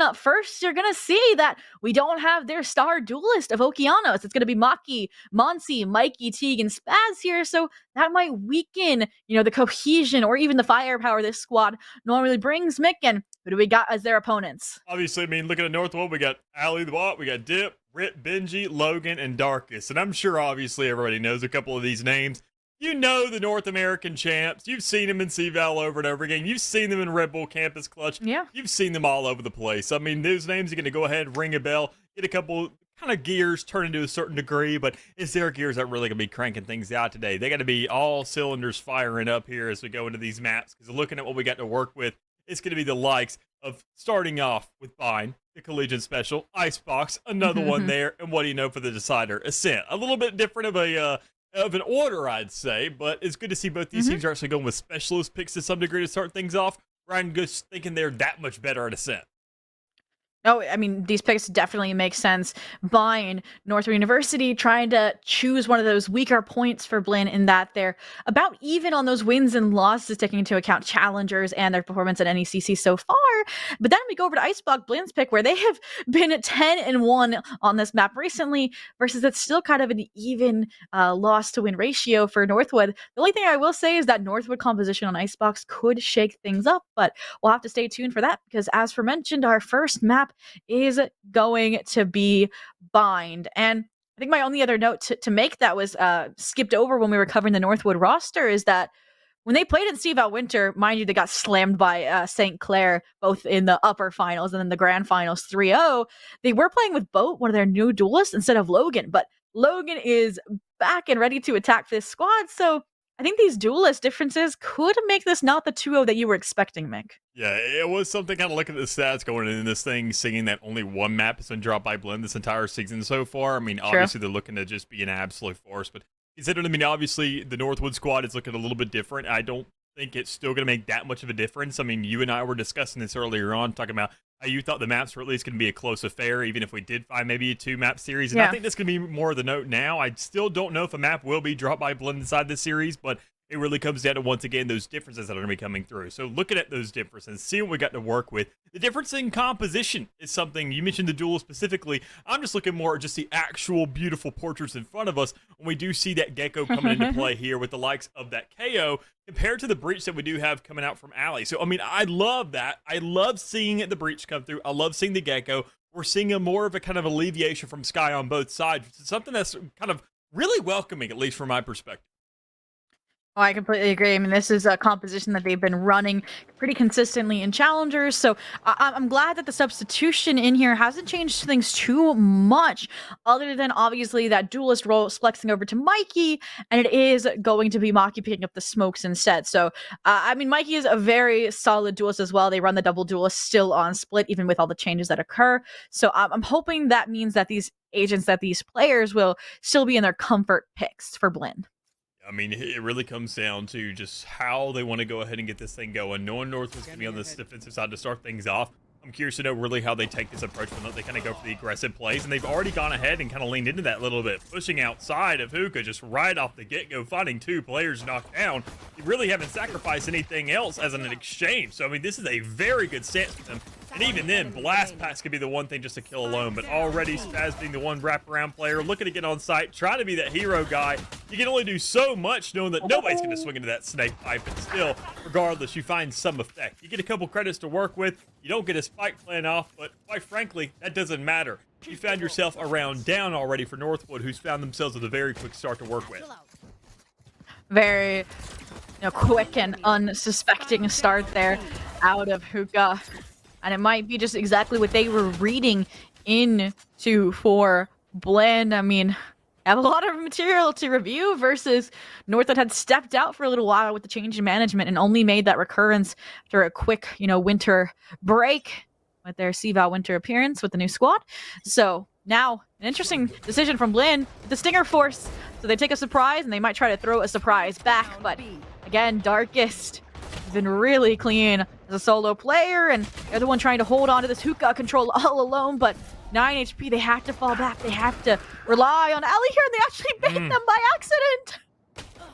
Up first, you're gonna see that we don't have their star duelist of Okeanos. It's gonna be Maki, Monsi, Mikey, Teague, and Spaz here, so that might weaken, the cohesion or even the firepower this squad normally brings. Mick, and who do we got as their opponents? Obviously, I mean, looking at Northwood, we got Ali the Bot, we got Dip, Rip, Benji, Logan, and Darkus. And I'm sure, obviously, everybody knows a couple of these names. You know the North American champs. You've seen them in VAL over and over again. You've seen them in Red Bull Campus Clutch. Yeah. You've seen them all over the place. I mean, those names are going to go ahead and ring a bell, get a couple kind of gears turned into a certain degree, but is their gears that really going to be cranking things out today? They got to be all cylinders firing up here as we go into these maps, because looking at what we got to work with, it's going to be the likes of starting off with Blinn, the Collegiate Special, Icebox, another one there, and what do you know for the Decider? Ascent. A little bit different of an order, I'd say, but it's good to see both these teams are actually going with specialist picks to some degree to start things off. Ryan Good's thinking they're that much better at Ascent. Oh, I mean, these picks definitely make sense. Blinn, Northwood University, trying to choose one of those weaker points for Blinn in that they're about even on those wins and losses, taking into account challengers and their performance at NECC so far. But then we go over to Icebox, Blinn's pick, where they have been 10-1 on this map recently, versus it's still kind of an even loss to win ratio for Northwood. The only thing I will say is that Northwood composition on Icebox could shake things up, but we'll have to stay tuned for that, because as for mentioned, our first map is going to be Bind. And I think my only other note to make that was skipped over when we were covering the Northwood roster is that when they played in CVAL Winter, mind you, they got slammed by St. Clair, both in the upper finals and then the grand finals 3-0. They were playing with Boat, one of their new duelists, instead of Logan. But Logan is back and ready to attack this squad, so I think these duelist differences could make this not the 2-0 that you were expecting, Mick. Yeah, it was something kind of looking at the stats going into this thing, seeing that only one map has been dropped by Blinn this entire season so far. I mean, obviously they're looking to just be an absolute force, but considering, I mean, obviously the Northwood squad is looking a little bit different. I don't think it's still going to make that much of a difference. I mean, you and I were discussing this earlier on, talking about how you thought the maps were at least going to be a close affair, even if we did find maybe a 2-map series. And I think that's going to be more of the note now. I still don't know if a map will be dropped by Blinn inside this series, but it really comes down to, once again, those differences that are going to be coming through. So looking at those differences, seeing what we got to work with. The difference in composition is something, you mentioned the duel specifically. I'm just looking more at just the actual beautiful portraits in front of us when we do see that Gecko coming into play here with the likes of that KO compared to the breach that we do have coming out from Ali. So, I mean, I love that. I love seeing the breach come through. I love seeing the Gecko. We're seeing a more of a kind of alleviation from Sky on both sides, which is something that's kind of really welcoming, at least from my perspective. Oh, I completely agree. I mean, this is a composition that they've been running pretty consistently in challengers, so I'm glad that the substitution in here hasn't changed things too much, other than obviously that duelist role is flexing over to Mikey, and it is going to be Maki picking up the smokes instead. So, I mean, Mikey is a very solid duelist as well. They run the double duelist still on split, even with all the changes that occur. So I'm hoping that means that these agents, that these players will still be in their comfort picks for Blinn. I mean, it really comes down to just how they want to go ahead and get this thing going. Knowing Northwood's going to be on this defensive side to start things off, I'm curious to know really how they take this approach, but they kind of go for the aggressive plays, and they've already gone ahead and kind of leaned into that a little bit, pushing outside of Hookah just right off the get-go, finding 2 players knocked down. You really haven't sacrificed anything else as an exchange, so I mean, this is a very good stance for them. And even then, Blast Packs could be the one thing just to kill alone, but already Spaz being the one wraparound player, looking to get on site, trying to be that hero guy. You can only do so much knowing that nobody's going to swing into that snake pipe, but still, regardless, you find some effect. You get a couple credits to work with, you don't get a spike plan off, but quite frankly, that doesn't matter. You found yourself a round down already for Northwood, who's found themselves with a very quick start to work with. Very quick and unsuspecting start there out of Hookah. And it might be just exactly what they were reading into for Blinn. I mean, I have a lot of material to review versus Northwood had stepped out for a little while with the change in management and only made that recurrence after a quick, winter break with their CVAL winter appearance with the new squad. So now an interesting decision from Blinn with the Stinger Force. So they take a surprise and they might try to throw a surprise back. But again, Darkest has been really clean as a solo player, and they're the one trying to hold on to this Hookah control all alone, but 9 HP, they have to fall back. They have to rely on Ali here, and they actually bait them by accident.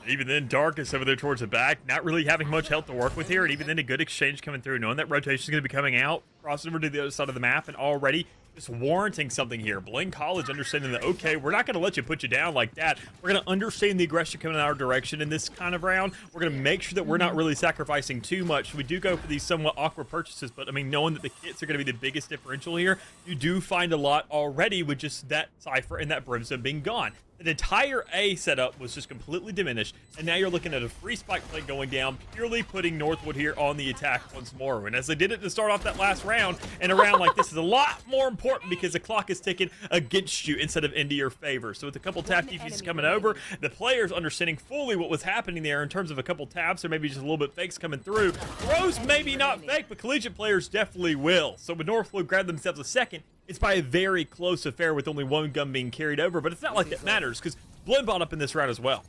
Even then, Darkus over there towards the back, not really having much health to work with here, and even then a good exchange coming through, knowing that rotation is going to be coming out, crossing over to the other side of the map, and already just warranting something here. Blinn College understanding that, okay, we're not going to let you put you down like that. We're going to understand the aggression coming in our direction in this kind of round. We're going to make sure that we're not really sacrificing too much. We do go for these somewhat awkward purchases, but I mean, knowing that the kits are going to be the biggest differential here, you do find a lot already with just that Cypher and that Brimstone being gone. The entire A setup was just completely diminished, and now you're looking at a free spike plate going down, purely putting Northwood here on the attack once more. And as they did it to start off that last round, and a round like this is a lot more important because the clock is ticking against you instead of into your favor. So with a couple tap TPs coming over, the players understanding fully what was happening there in terms of a couple taps or maybe just a little bit fakes coming through. Throws maybe not fake, but collegiate players definitely will. So with Northwood grab themselves a second, it's by a very close affair with only one gun being carried over, but it's not like that matters because Blinn bought up in this round as well.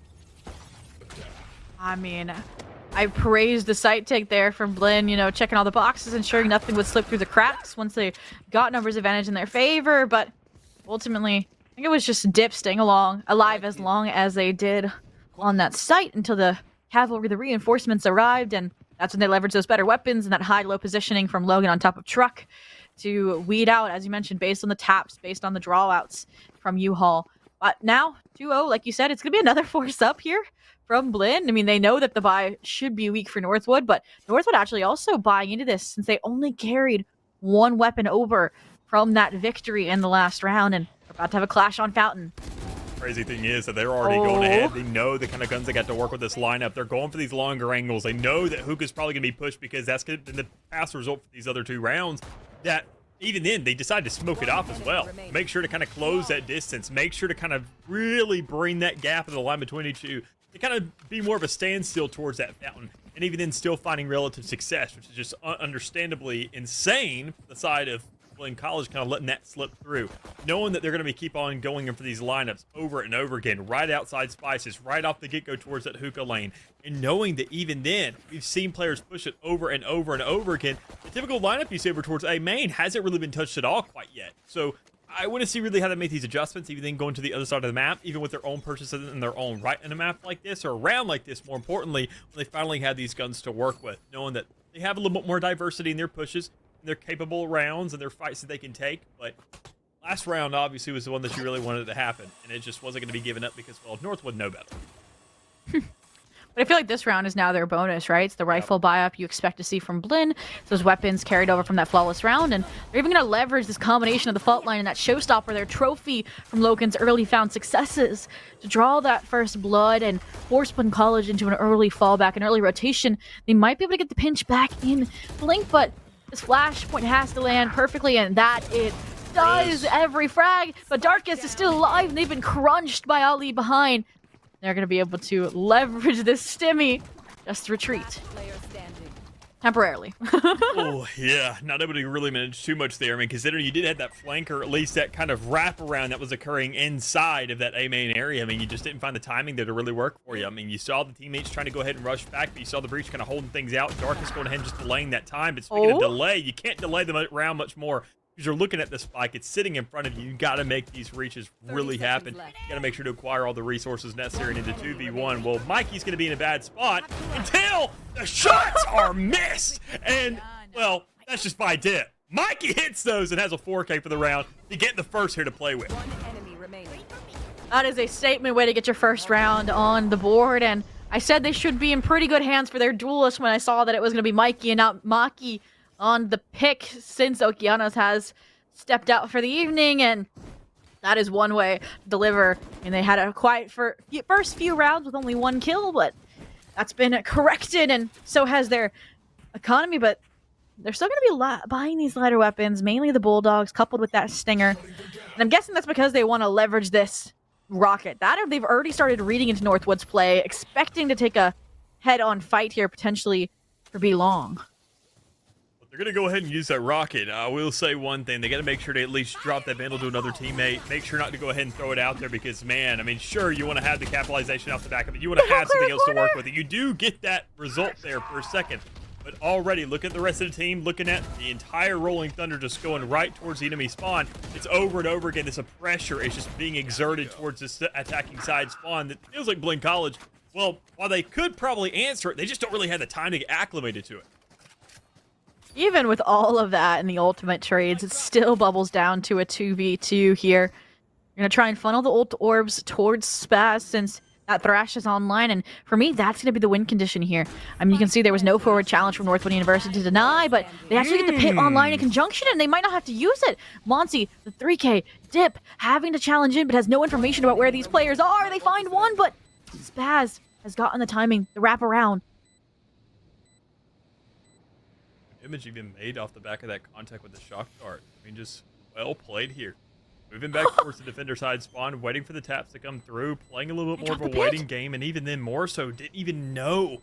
I mean, I praised the sight take there from Blinn, you know, checking all the boxes, ensuring nothing would slip through the cracks once they got numbers advantage in their favor, but ultimately, I think it was just Dip staying alive as long as they did on that site until the cavalry, the reinforcements arrived, and that's when they leveraged those better weapons and that high-low positioning from Logan on top of Truck to weed out, as you mentioned, based on the taps, based on the drawouts from U-Haul. But now, 2-0, like you said, it's going to be another force up here from Blinn. I mean, they know that the buy should be weak for Northwood, but Northwood actually also buying into this since they only carried one weapon over from that victory in the last round, and we're about to have a clash on Fountain. Crazy thing is that they're already going ahead. They know the kind of guns they got to work with this lineup. They're going for these longer angles. They know that Hookah's probably going to be pushed because that's been the past result for these other two rounds. That even then, they decide to smoke it off as well. Make sure to kind of close that distance. Make sure to kind of really bring that gap in the line between each two to kind of be more of a standstill towards that fountain. And even then, still finding relative success, which is just understandably insane. The side of Blinn College kind of letting that slip through, knowing that they're going to be keep on going in for these lineups over and over again, right outside Spices, right off the get-go towards that hookah lane, and knowing that even then, we've seen players push it over and over and over again. The typical lineup you see over towards A main hasn't really been touched at all quite yet. So I want to see really how they make these adjustments, even then going to the other side of the map, even with their own purchases in their own right in a map like this, or around like this, more importantly, when they finally have these guns to work with, knowing that they have a little bit more diversity in their pushes, their capable rounds and their fights that they can take. But last round obviously was the one that you really wanted to happen, and it just wasn't going to be given up because, well, Northwood know better. But I feel like this round is now their bonus, right? It's the rifle buy-up you expect to see from Blinn. Those weapons carried over from that flawless round, and they're even going to leverage this combination of the fault line and that showstopper, their trophy from Logan's early found successes, to draw that first blood and force Blinn College into an early fallback, an early rotation. They might be able to get the pinch back in Blink, but this flashpoint has to land perfectly, and that it does every frag. But Darkus is still alive, and they've been crunched by Ali behind. They're going to be able to leverage this stimmy just to retreat. Temporarily. Oh, yeah. Not able to really manage too much there. I mean, considering you did have that flank, or at least that kind of wraparound that was occurring inside of that A main area. I mean, you just didn't find the timing there to really work for you. I mean, you saw the teammates trying to go ahead and rush back, but you saw the breach kind of holding things out. Darkus going ahead and just delaying that time. But speaking of delay, you can't delay the round much more. Because you're looking at the spike, it's sitting in front of you. You got to make these reaches really happen. You got to make sure to acquire all the resources necessary into 2v1. Well, Mikey's going to be in a bad spot until the shots are missed. And, well, that's just by Dip. Mikey hits those and has a 4K for the round to get the first here to play with. That is a statement way to get your first round on the board. And I said they should be in pretty good hands for their duelist when I saw that it was going to be Mikey and not Maki on the pick, since Okeanos has stepped out for the evening, and that is one way to deliver. And they had a quiet first few rounds with only one kill, but that's been corrected, and so has their economy. But they're still going to be buying these lighter weapons, mainly the Bulldogs, coupled with that Stinger. And I'm guessing that's because they want to leverage this rocket. That, or they've already started reading into Northwood's play, expecting to take a head-on fight here, potentially for B long. They're going to go ahead and use that rocket. I will say one thing. They got to make sure to at least drop that vandal to another teammate. Make sure not to go ahead and throw it out there because, man, I mean, sure, you want to have the capitalization off the back of it. You want to have something else to work with. You do get that result there for a second. But already, look at the rest of the team, looking at the entire Rolling Thunder just going right towards the enemy spawn. It's over and over again. This pressure is just being exerted towards this attacking side spawn that feels like Blinn College well, while they could probably answer it, they just don't really have the time to get acclimated to it. Even with all of that in the ultimate trades, it still bubbles down to a 2v2 here. You're going to try and funnel the ult orbs towards Spaz since that Thrash is online, and for me, that's going to be the win condition here. I mean, you can see there was no forward challenge from Northwood University to deny, but they actually get the pit online in conjunction, and they might not have to use it. Monty, the 3K, Dip, having to challenge in, but has no information about where these players are. They find one, but Spaz has gotten the timing, the wrap around. Image even made off the back of that contact with the shock dart. I mean, just well played here. Moving back towards the defender side spawn, waiting for the taps to come through, playing a little bit more of a waiting game, and even then more so, didn't even know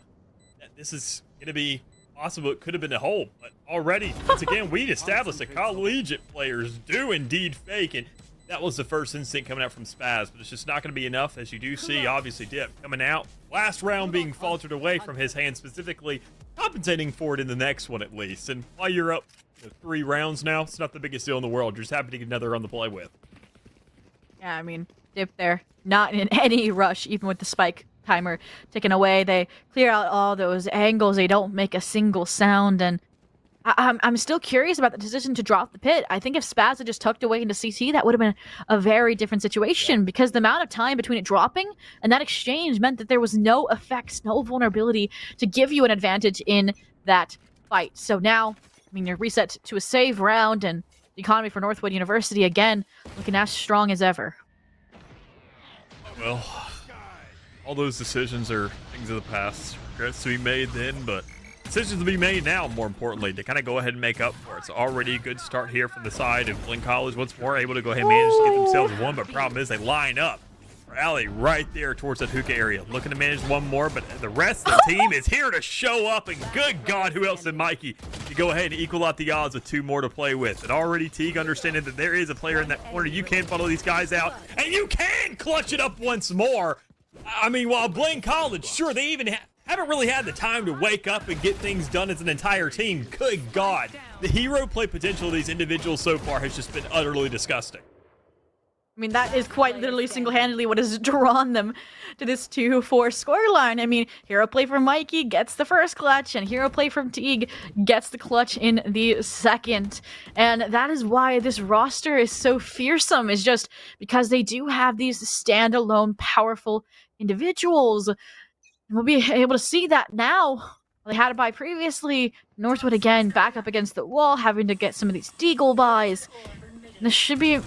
that this is going to be possible. It could have been a hole, but already, once again, we'd established that collegiate players do indeed fake, and that was the first instinct coming out from Spaz, but it's just not going to be enough, as you do see, obviously, Dip coming out. Last round being faltered away from his hand specifically, compensating for it in the next one at least. And while you're up 3 rounds now, it's not the biggest deal in the world. You're just happy to get another on the play with. Yeah, I mean, Dip there, not in any rush, even with the spike timer ticking away. They clear out all those angles. They don't make a single sound, and I'm still curious about the decision to drop the pit. I think if Spaz had just tucked away into CT, that would have been a very different situation, because the amount of time between it dropping and that exchange meant that there was no effects, no vulnerability to give you an advantage in that fight. So now, I mean, you're reset to a save round, and the economy for Northwood University, again, looking as strong as ever. Well, all those decisions are things of the past. Regrets to be made then, but decisions to be made now, more importantly, to kind of go ahead and make up for it. It's already a good start here from the side of Blinn College. Once more, able to go ahead and manage to get themselves one, but problem is they line up for alley right there towards that hookah area. Looking to manage one more, but the rest of the team is here to show up, and good God, who else than Mikey to go ahead and equal out the odds with 2 more to play with. And already Teague understanding that there is a player in that corner. You can funnel these guys out, and you can clutch it up once more. I mean, while Blinn College, sure, they even haven't really had the time to wake up and get things done as an entire team. Good God. The hero play potential of these individuals so far has just been utterly disgusting. I mean, that is quite literally single-handedly what has drawn them to this 2-4 scoreline. I mean, hero play from Mikey gets the first clutch, and hero play from Teague gets the clutch in the second. And that is why this roster is so fearsome, is just because they do have these standalone, powerful individuals. And we'll be able to see that now. They had it by previously. Northwood again back up against the wall, having to get some of these deagle buys. And this should be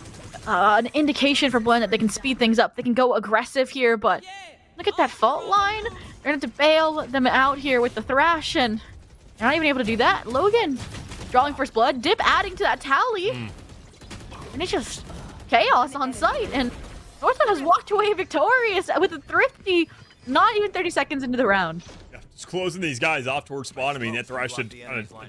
an indication for Blinn that they can speed things up. They can go aggressive here, but look at that fault line. They're going to have to bail them out here with the Thrash, and they're not even able to do that. Logan drawing first blood. Dip adding to that tally. And it's just chaos on site, and Northwood has walked away victorious with a thrifty, not even 30 seconds into the round. Just closing these guys off towards spawn. I mean, that Thrash should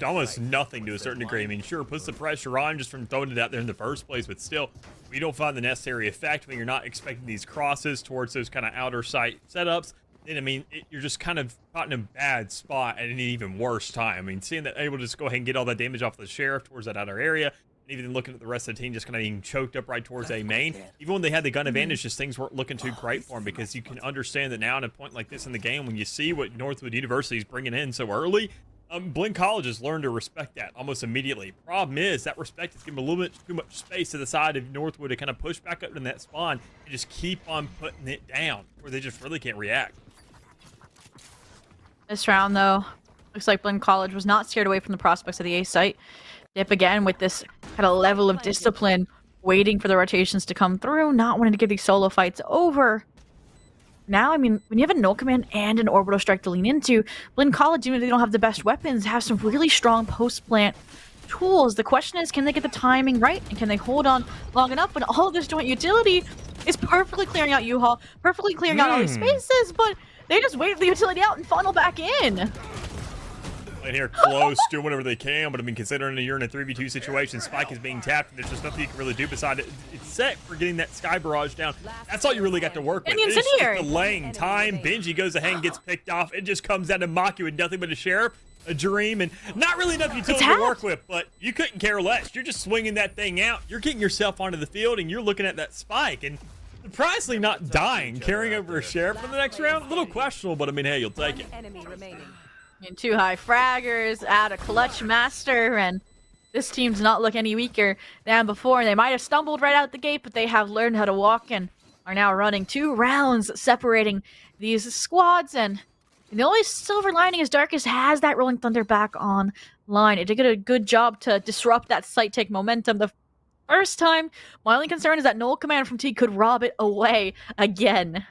almost nothing to a certain degree. I mean, sure, puts the pressure on just from throwing it out there in the first place, but still, we don't find the necessary effect when you're not expecting these crosses towards those kind of outer sight setups. Then, I mean, you're just kind of caught in a bad spot at an even worse time. I mean, seeing that able to just go ahead and get all that damage off the Sheriff towards that outer area, and even looking at the rest of the team just kind of being choked up right towards A main. Even when they had the gun advantage, just things weren't looking too great for them, because you can understand that now at a point like this in the game, when you see what Northwood University is bringing in so early, Blinn College has learned to respect that almost immediately. Problem is, that respect is giving a little bit too much space to the side of Northwood to kind of push back up in that spawn and just keep on putting it down, where they just really can't react. This round, though, looks like Blinn College was not scared away from the prospects of the A site. Dip again with this kind of level of discipline, waiting for the rotations to come through, not wanting to give these solo fights over. Now, I mean, when you have a null command and an orbital strike to lean into, Blinn College, even if they don't have the best weapons, have some really strong post-plant tools. The question is, can they get the timing right, and can they hold on long enough when all this joint utility is perfectly clearing out U-Haul, perfectly clearing out all these spaces, but they just wait for the utility out and funnel back in. In here close, doing whatever they can, but I mean, considering you're in a 3v2 situation, Spike is being tapped, and there's just nothing you can really do beside it. It's set for getting that Sky Barrage down. That's all you really got to work with. It's just delaying time. Benji goes ahead and gets picked off. It just comes down to Maki with nothing but a Sheriff, a Dream, and not really enough utility to work with, but you couldn't care less. You're just swinging that thing out. You're getting yourself onto the field, and you're looking at that Spike, and Surprisingly not dying, carrying over a share for the next round. A little questionable, but I mean, hey, you'll take it. And 2 high fraggers, add a clutch master, and this team does not look any weaker than before. They might have stumbled right out the gate, but they have learned how to walk and are now running 2 rounds separating these squads. And the only silver lining is Darkus has that Rolling Thunder back online. It did a good job to disrupt that site take momentum the first time. My only concern is that Null Command from T could rob it away again.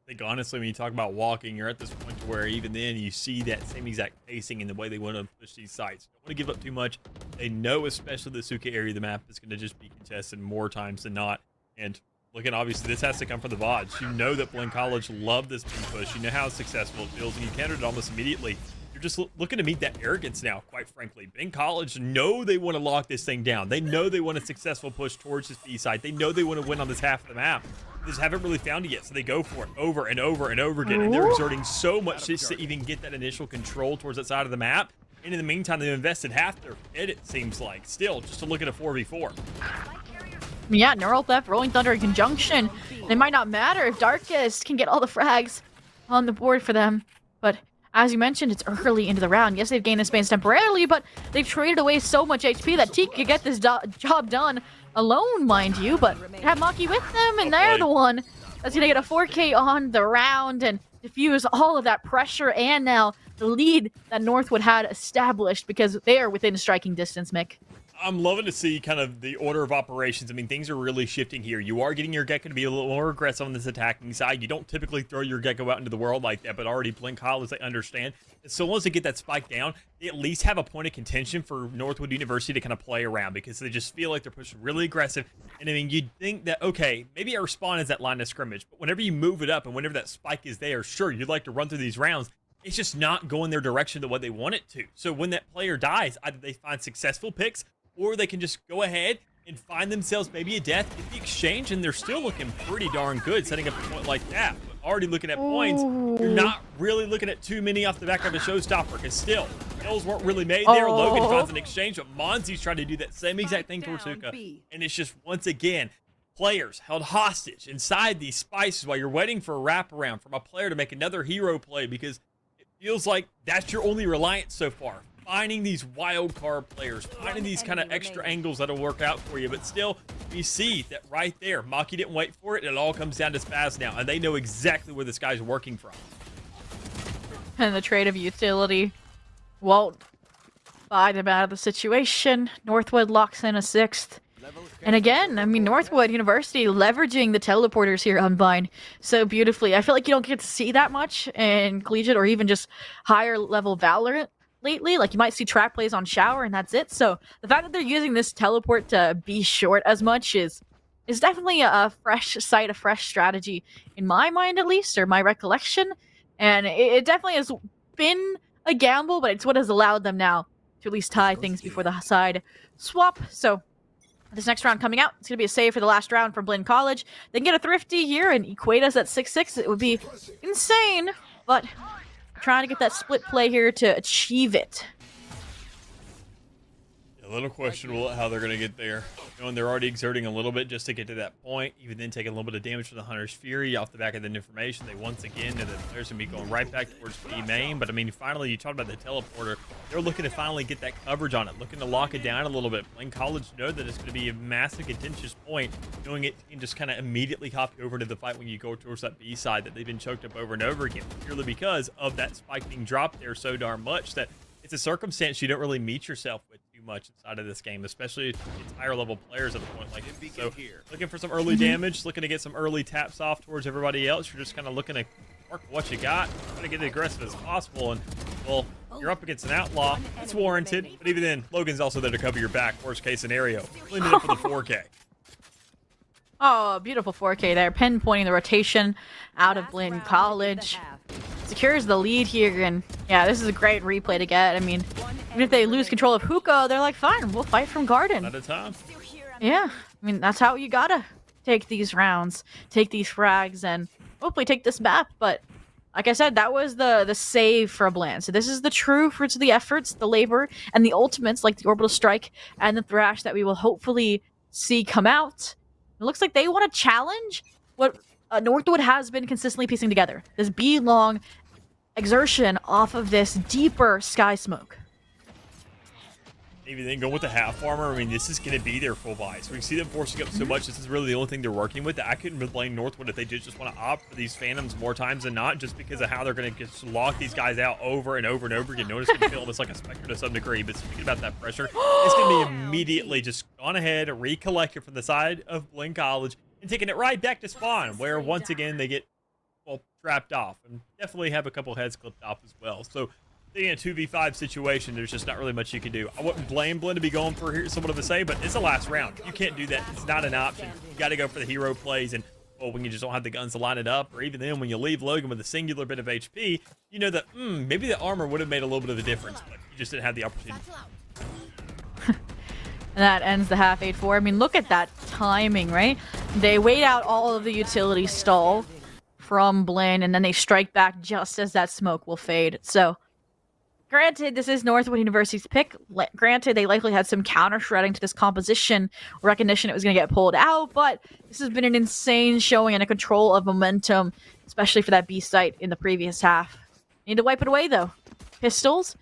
I think honestly, when you talk about walking, you're at this point to where even then you see that same exact pacing in the way they want to push these sites. Don't want to give up too much. They know, especially the Suka area of the map, is going to just be contested more times than not. And looking, obviously, this has to come from the VODs. You know that Blinn College love this big push. You know how successful it feels, and you countered it almost immediately. You're just looking to meet that arrogance now, quite frankly. Blinn College know they want to lock this thing down. They know they want a successful push towards this B side. They know they want to win on this half of the map. They just haven't really found it yet, so they go for it over and over and over again. And they're exerting so much just to even get that initial control towards that side of the map. And in the meantime, they've invested half their bid, it seems like, still, just to look at a 4v4. Yeah, Neural Theft, Rolling Thunder in conjunction. It might not matter if Darkus can get all the frags on the board for them. But as you mentioned, it's early into the round. Yes, they've gained this space temporarily, but they've traded away so much HP that T could get this job done alone, mind you. But they have Maki with them, and they're the one that's going to get a 4K on the round and diffuse all of that pressure and now the lead that Northwood had established because they are within striking distance, Mick. I'm loving to see kind of the order of operations. I mean, things are really shifting here. You are getting your Gecko to be a little more aggressive on this attacking side. You don't typically throw your Gecko out into the world like that, but already Blinn College, they understand. So long as they get that spike down, they at least have a point of contention for Northwood University to kind of play around because they just feel like they're pushing really aggressive. And I mean, you'd think that, okay, maybe our spawn is that line of scrimmage, but whenever you move it up and whenever that spike is there, sure, you'd like to run through these rounds. It's just not going their direction to what they want it to. So when that player dies, either they find successful picks or they can just go ahead and find themselves maybe a death, get the exchange, and they're still looking pretty darn good setting up a point like that. But already looking at points, you're not really looking at too many off the back of a showstopper, because still, kills weren't really made there. Logan finds an exchange, but Monzi's trying to do that same exact thing towards Suka. And it's just, once again, players held hostage inside these spices while you're waiting for a wraparound from a player to make another hero play, because it feels like that's your only reliance so far. Finding these wild card players, finding these kind of extra angles that'll work out for you. But still, we see that right there. Maki didn't wait for it. It all comes down to Spaz now. And they know exactly where this guy's working from. And the trade of utility won't buy them out of the situation. Northwood locks in a 6th. And again, I mean, Northwood University leveraging the teleporters here on Vine so beautifully. I feel like you don't get to see that much in collegiate or even just higher level Valorant lately. Like, you might see track plays on Shower and that's it. So the fact that they're using this teleport to be short as much is definitely a fresh sight, a fresh strategy in my mind, at least, or my recollection. And it definitely has been a gamble, but it's what has allowed them now to at least tie things before the side swap. So this next round coming out, it's going to be a save for the last round from Blinn College. They can get a thrifty here and equate us at 6-6. It would be insane, but trying to get that split play here to achieve it. A little questionable how they're going to get there. Knowing they're already exerting a little bit just to get to that point, even then taking a little bit of damage from the Hunter's Fury off the back of that information. They once again know that the players going to be going right back towards B main. But I mean, finally, you talked about the teleporter. They're looking to finally get that coverage on it, looking to lock it down a little bit. Blinn College know that it's going to be a massive contentious point, knowing it can just kind of immediately hop you over into the fight when you go towards that B side that they've been choked up over and over again, purely because of that spike being dropped there so darn much that it's a circumstance you don't really meet yourself with too much inside of this game, especially if it's higher level players at a point like this. So looking for some early damage, looking to get some early taps off towards everybody else. You're just kind of looking to work what you got, try to get as aggressive as possible. And, well, you're up against an outlaw. It's warranted. But even then, Logan's also there to cover your back, worst case scenario. Leaning in for the 4K. Oh, beautiful 4K there. Pinpointing the rotation out of Blinn College. Secures the lead here, and yeah, this is a great replay to get. I mean, even if they lose control of Hookah, they're like, fine, we'll fight from Garden. At a time. Yeah, I mean, that's how you gotta take these rounds, take these frags, and hopefully take this map. But like I said, that was the save for Blinn. So this is the true fruits of the efforts, the labor, and the ultimates like the Orbital Strike and the Thrash that we will hopefully see come out. It looks like they want to challenge what Northwood has been consistently piecing together. This B-long exertion off of this deeper sky smoke. Maybe then go with the half armor. I mean, this is going to be their full buy. So we see them forcing up so much. This is really the only thing they're working with. I couldn't blame Northwood if they did just want to opt for these Phantoms more times than not, just because of how they're going to just lock these guys out over and over and over again. Notice going to feel almost like a Spectre to some degree. But speaking about that pressure, it's going to be immediately just gone ahead, recollected from the side of Blinn College, and taking it right back to spawn, where once again they get, well, trapped off and definitely have a couple heads clipped off as well. So in a 2v5 situation, there's just not really much you can do. I wouldn't blame Blinn to be going for somewhat of a say, but it's the last round. You can't do that. It's not an option. You got to go for the hero plays, and well, when you just don't have the guns to line it up, or even then when you leave Logan with a singular bit of HP, you know that maybe the armor would have made a little bit of a difference, but you just didn't have the opportunity. And that ends the half 8-4. I mean, look at that timing, right? They wait out all of the utility stall from Blinn, and then they strike back just as that smoke will fade. So granted, this is Northwood University's pick. Granted, they likely had some counter shredding to this composition, recognition it was going to get pulled out, but this has been an insane showing and a control of momentum, especially for that B site in the previous half. Need to wipe it away, though. Pistols,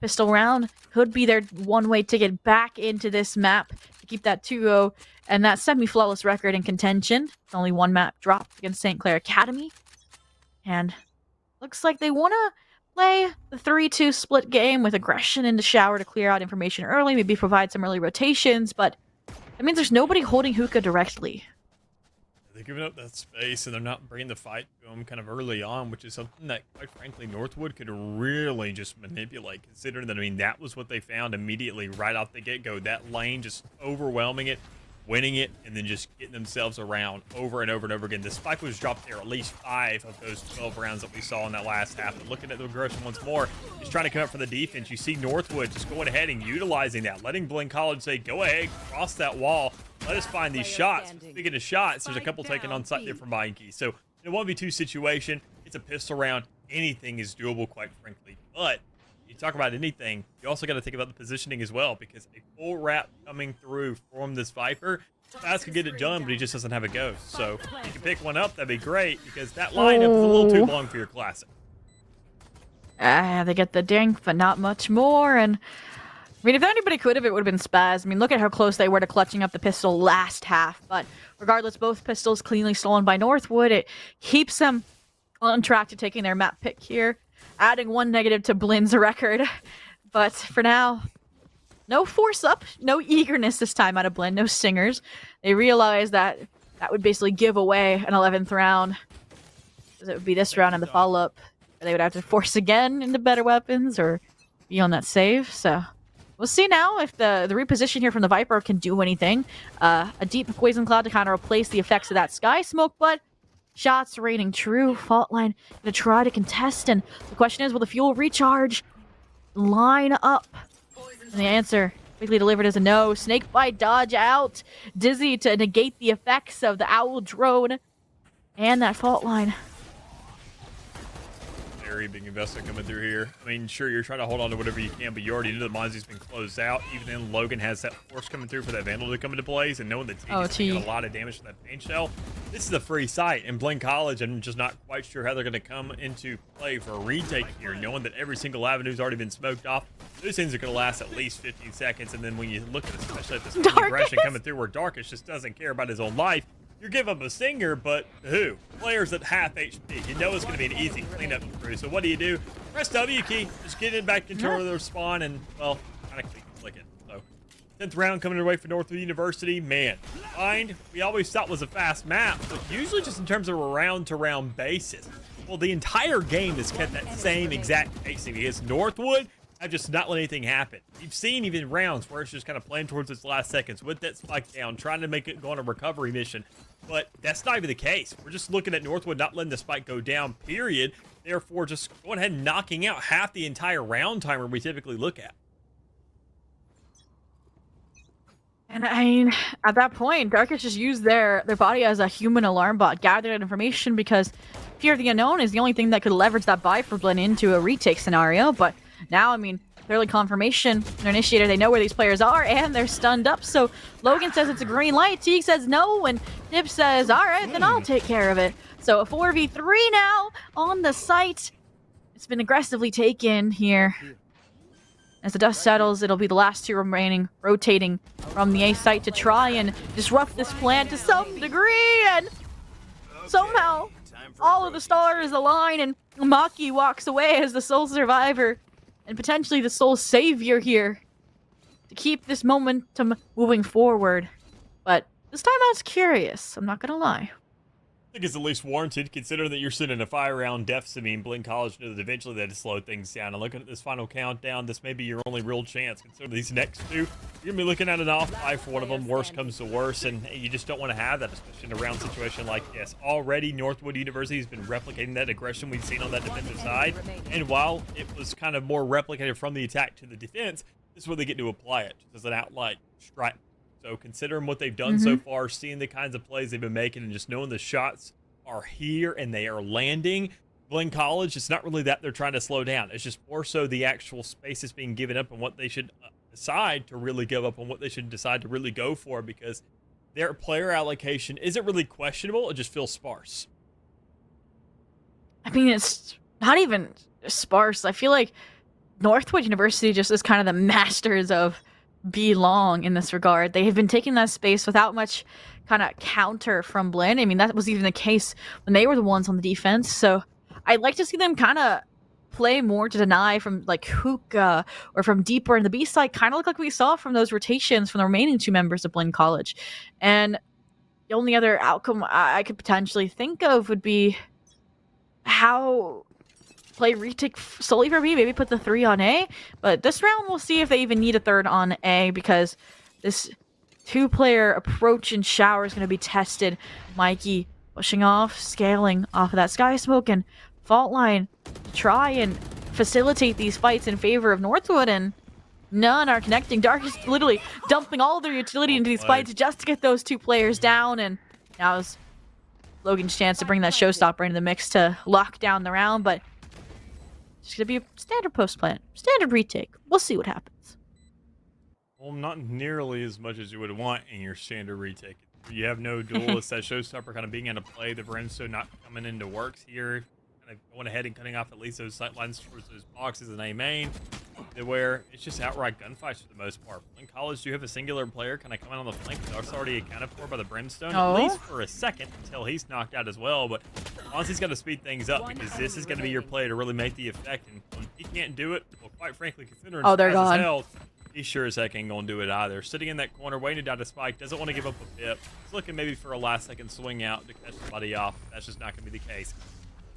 pistol round, could be their one-way ticket back into this map to keep that 2-0 and that semi-flawless record in contention. It's only one map dropped against St. Clair Academy. And looks like they want to play the 3-2 split game with aggression in the shower to clear out information early, maybe provide some early rotations, but that means there's nobody holding hookah directly. They're giving up that space, and they're not bringing the fight to them kind of early on, which is something that, quite frankly, Northwood could really just manipulate, considering that, I mean, that was what they found immediately right off the get-go. That lane just overwhelming it, winning it, and then just getting themselves around over and over and over again. The spike was dropped there at least 5 of those 12 rounds that we saw in that last half. But looking at the aggression once more, he's trying to come up for the defense. You see Northwood just going ahead and utilizing that, letting Blinn College say, go ahead, cross that wall, let us find these shots. Speaking of shots, there's a couple taken on site there from Mikey. So in a 1v2 situation, it's a pistol round. Anything is doable, quite frankly. But you talk about anything, you also got to think about the positioning as well, because a full wrap coming through from this Viper, Fast could get it done, but he just doesn't have a ghost. So if you can pick one up, that'd be great, because that lineup is a little too long for your classic. They get the dink, but not much more. And I mean, if anybody could have, it would have been Spaz. I mean, look at how close they were to clutching up the pistol last half. But regardless, both pistols cleanly stolen by Northwood. It keeps them on track to taking their map pick here, adding 1 negative to Blinn's record. But for now, no force up, no eagerness this time out of Blinn, no singers. They realize that that would basically give away an 11th round, because it would be this round and the follow-up. They would have to force again into better weapons or be on that save. So we'll see now if the reposition here from the Viper can do anything. A deep poison cloud to kind of replace the effects of that sky smoke, but shots raining true. Fault line gonna try to contest, and the question is, will the fuel recharge line up? And the answer quickly delivered is a no. Snakebite dodge out. Dizzy to negate the effects of the owl drone and that fault line. Very big investment coming through here. I mean, sure, you're trying to hold on to whatever you can, but you already know the Mozzie's been closed out. Even then, Logan has that force coming through for that Vandal to come into place, and knowing that T got a lot of damage from that paint shell. This is a free site, and Blinn College, I'm just not quite sure how they're going to come into play for a retake here, knowing that every single avenue's already been smoked off. Those things are going to last at least 15 seconds, and then when you look at it, especially at this aggression coming through where Darkish just doesn't care about his own life, you're giving up a stinger, but who? Players at half HP. You know it's going to be an easy cleanup through. So what do? Press W key. Just get it back control of their spawn and, well, kind of click it. So 10th round coming away for Northwood University. Man, Find, we always thought was a fast map, but usually just in terms of a round-to-round basis. Well, the entire game has kept that same exact pacing because Northwood have just not let anything happen. You've seen even rounds where it's just kind of playing towards its last seconds with that spike down, trying to make it go on a recovery mission. But that's not even the case. We're just looking at Northwood not letting the spike go down, period. Therefore, just going ahead and knocking out half the entire round timer we typically look at. And I mean, at that point, Darkish just used their body as a human alarm bot, gathered that information, because fear of the unknown is the only thing that could leverage that buy for Blinn into a retake scenario. But now, I mean, clearly confirmation, their initiator, they know where these players are, and they're stunned up. So Logan says it's a green light, Teague says no, and Nip says, all right, then I'll take care of it. So a 4v3 now on the site. It's been aggressively taken here. As the dust settles, it'll be the last two remaining, rotating from the A site to try and disrupt this plan to some degree. And somehow, all of the stars align and Maki walks away as the sole survivor and potentially the sole savior here to keep this momentum moving forward. But this time I was curious, I'm not gonna lie. I think it's at least warranted, considering that you're sitting in a 5-round deficit. I mean, Blinn College knew that eventually they had to slow things down. And looking at this final countdown, this may be your only real chance. Considering these next two, you're going to be looking at an off-5 for one of them. Worst comes to worst, and you just don't want to have that, especially in a round situation like this. Already, Northwood University has been replicating that aggression we've seen on that defensive side. And while it was kind of more replicated from the attack to the defense, this is where they get to apply it as an outright strike. So considering what they've done so far, seeing the kinds of plays they've been making, and just knowing the shots are here and they are landing, Blinn College, it's not really that they're trying to slow down. It's just more so the actual space is being given up and what they should decide to really give up and what they should decide to really go for, because their player allocation isn't really questionable. It just feels sparse. I mean, it's not even sparse. I feel like Northwood University just is kind of the masters of be long in this regard. They have been taking that space without much kind of counter from Blinn. I mean, that was even the case when they were the ones on the defense. So I'd like to see them kind of play more to deny from like hookah or from deeper in the B side, kind of like we saw from those rotations from the remaining two members of Blinn College. And the only other outcome I could potentially think of would be how play retake solely for B, maybe put the 3 on A. But this round, we'll see if they even need a third on A, because this 2-player approach and shower is going to be tested. Mikey pushing off, scaling off of that sky smoke and fault line to try and facilitate these fights in favor of Northwood, and none are connecting. Dark is literally dumping all their utility into these fights just to get those 2 players down, and now is Logan's chance to bring that showstopper into the mix to lock down the round, but it's going to be a standard post plan, standard retake. We'll see what happens. Well, not nearly as much as you would want in your standard retake. You have no duelist, that showstopper kind of being out of play, the Brimstone not coming into works here, kind of going ahead and cutting off at least those sight lines towards those boxes in A main, where it's just outright gunfights for the most part. In college, you have a singular player kind of coming on the flank that's already accounted for by the Brimstone, at least for a second, until he's knocked out as well. But Monty's got to speed things up, because this is going to be your play to really make the effect. And when he can't do it, well, quite frankly, considering they're gone. Health, he sure as heck ain't going to do it either. Sitting in that corner, waiting to die to spike, doesn't want to give up a pip. He's looking maybe for a last-second swing out to catch somebody off. That's just not going to be the case.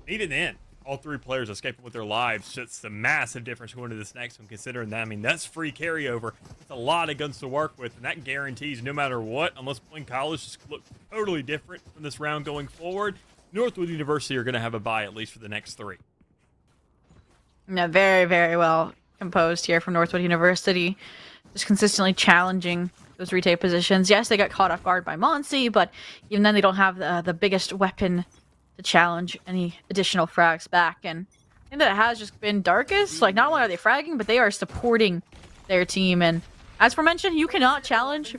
Even then, all 3 players escaping with their lives. Just a massive difference going to this next one, considering that, I mean, that's free carryover. It's a lot of guns to work with, and that guarantees no matter what, unless Blinn College just look totally different from this round going forward, Northwood University are going to have a bye at least for the next 3. Yeah, very, very well composed here from Northwood University. Just consistently challenging those retake positions. Yes, they got caught off guard by Monsi, but even then they don't have the biggest weapon to challenge any additional frags back. And I think that it has just been Darkest. Like, not only are they fragging, but they are supporting their team. And as for mentioned, you cannot challenge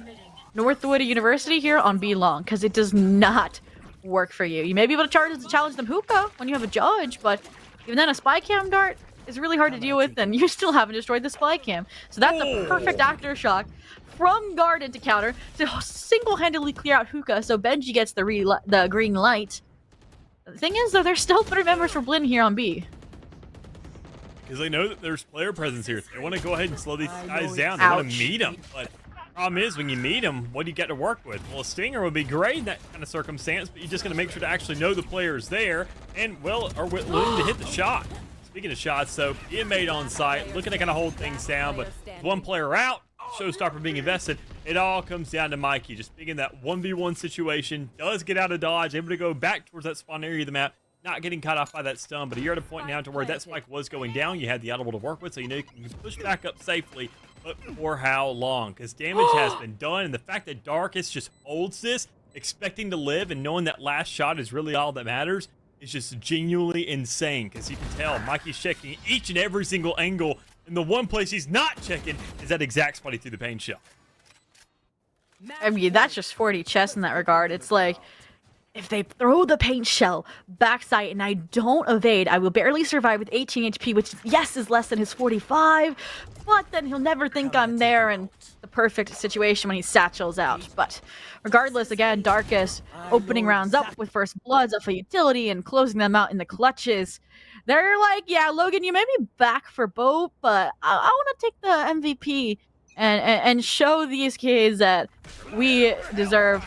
Northwood University here on B long, because it does not work for you. You may be able to challenge them hookah when you have a judge, but even then a spy cam dart is really hard to deal with, and you still haven't destroyed the spy cam. So that's a perfect aftershock from guard into counter to single-handedly clear out hookah, so Benji gets the green light. The thing is, though, there's still 3 members for Blinn here on B. Because they know that there's player presence here. They want to go ahead and slow these guys down. They want to meet them. But the problem is, when you meet them, what do you get to work with? Well, a stinger would be great in that kind of circumstance, but you're just going to make sure to actually know the player's there and, well, are willing to hit the shot. Speaking of shots, though, being made on site, looking to kind of hold things down, but with 1 player out, showstopper being invested, it all comes down to Mikey. Just being in that 1v1 situation, does get out of dodge, able to go back towards that spawn area of the map, not getting cut off by that stun, but you're at a point now to where that spike was going down. You had the audible to work with, so you know you can push back up safely, but for how long? Because damage has been done, and the fact that Darkest just holds this, expecting to live and knowing that last shot is really all that matters, is just genuinely insane. Because you can tell Mikey's checking each and every single angle, and the one place he's not checking is that exact spot he threw the pain shell. I mean, that's just 40 chess in that regard. It's like, if they throw the paint shell backside and I don't evade, I will barely survive with 18 HP, which, yes, is less than his 45, but then he'll never think I'm there, and the perfect situation when he satchels out. But regardless, again, Darkest opening rounds up with first bloods off a utility and closing them out in the clutches. They're like, yeah, Logan, you may be back for both, but I want to take the MVP and show these kids that we deserve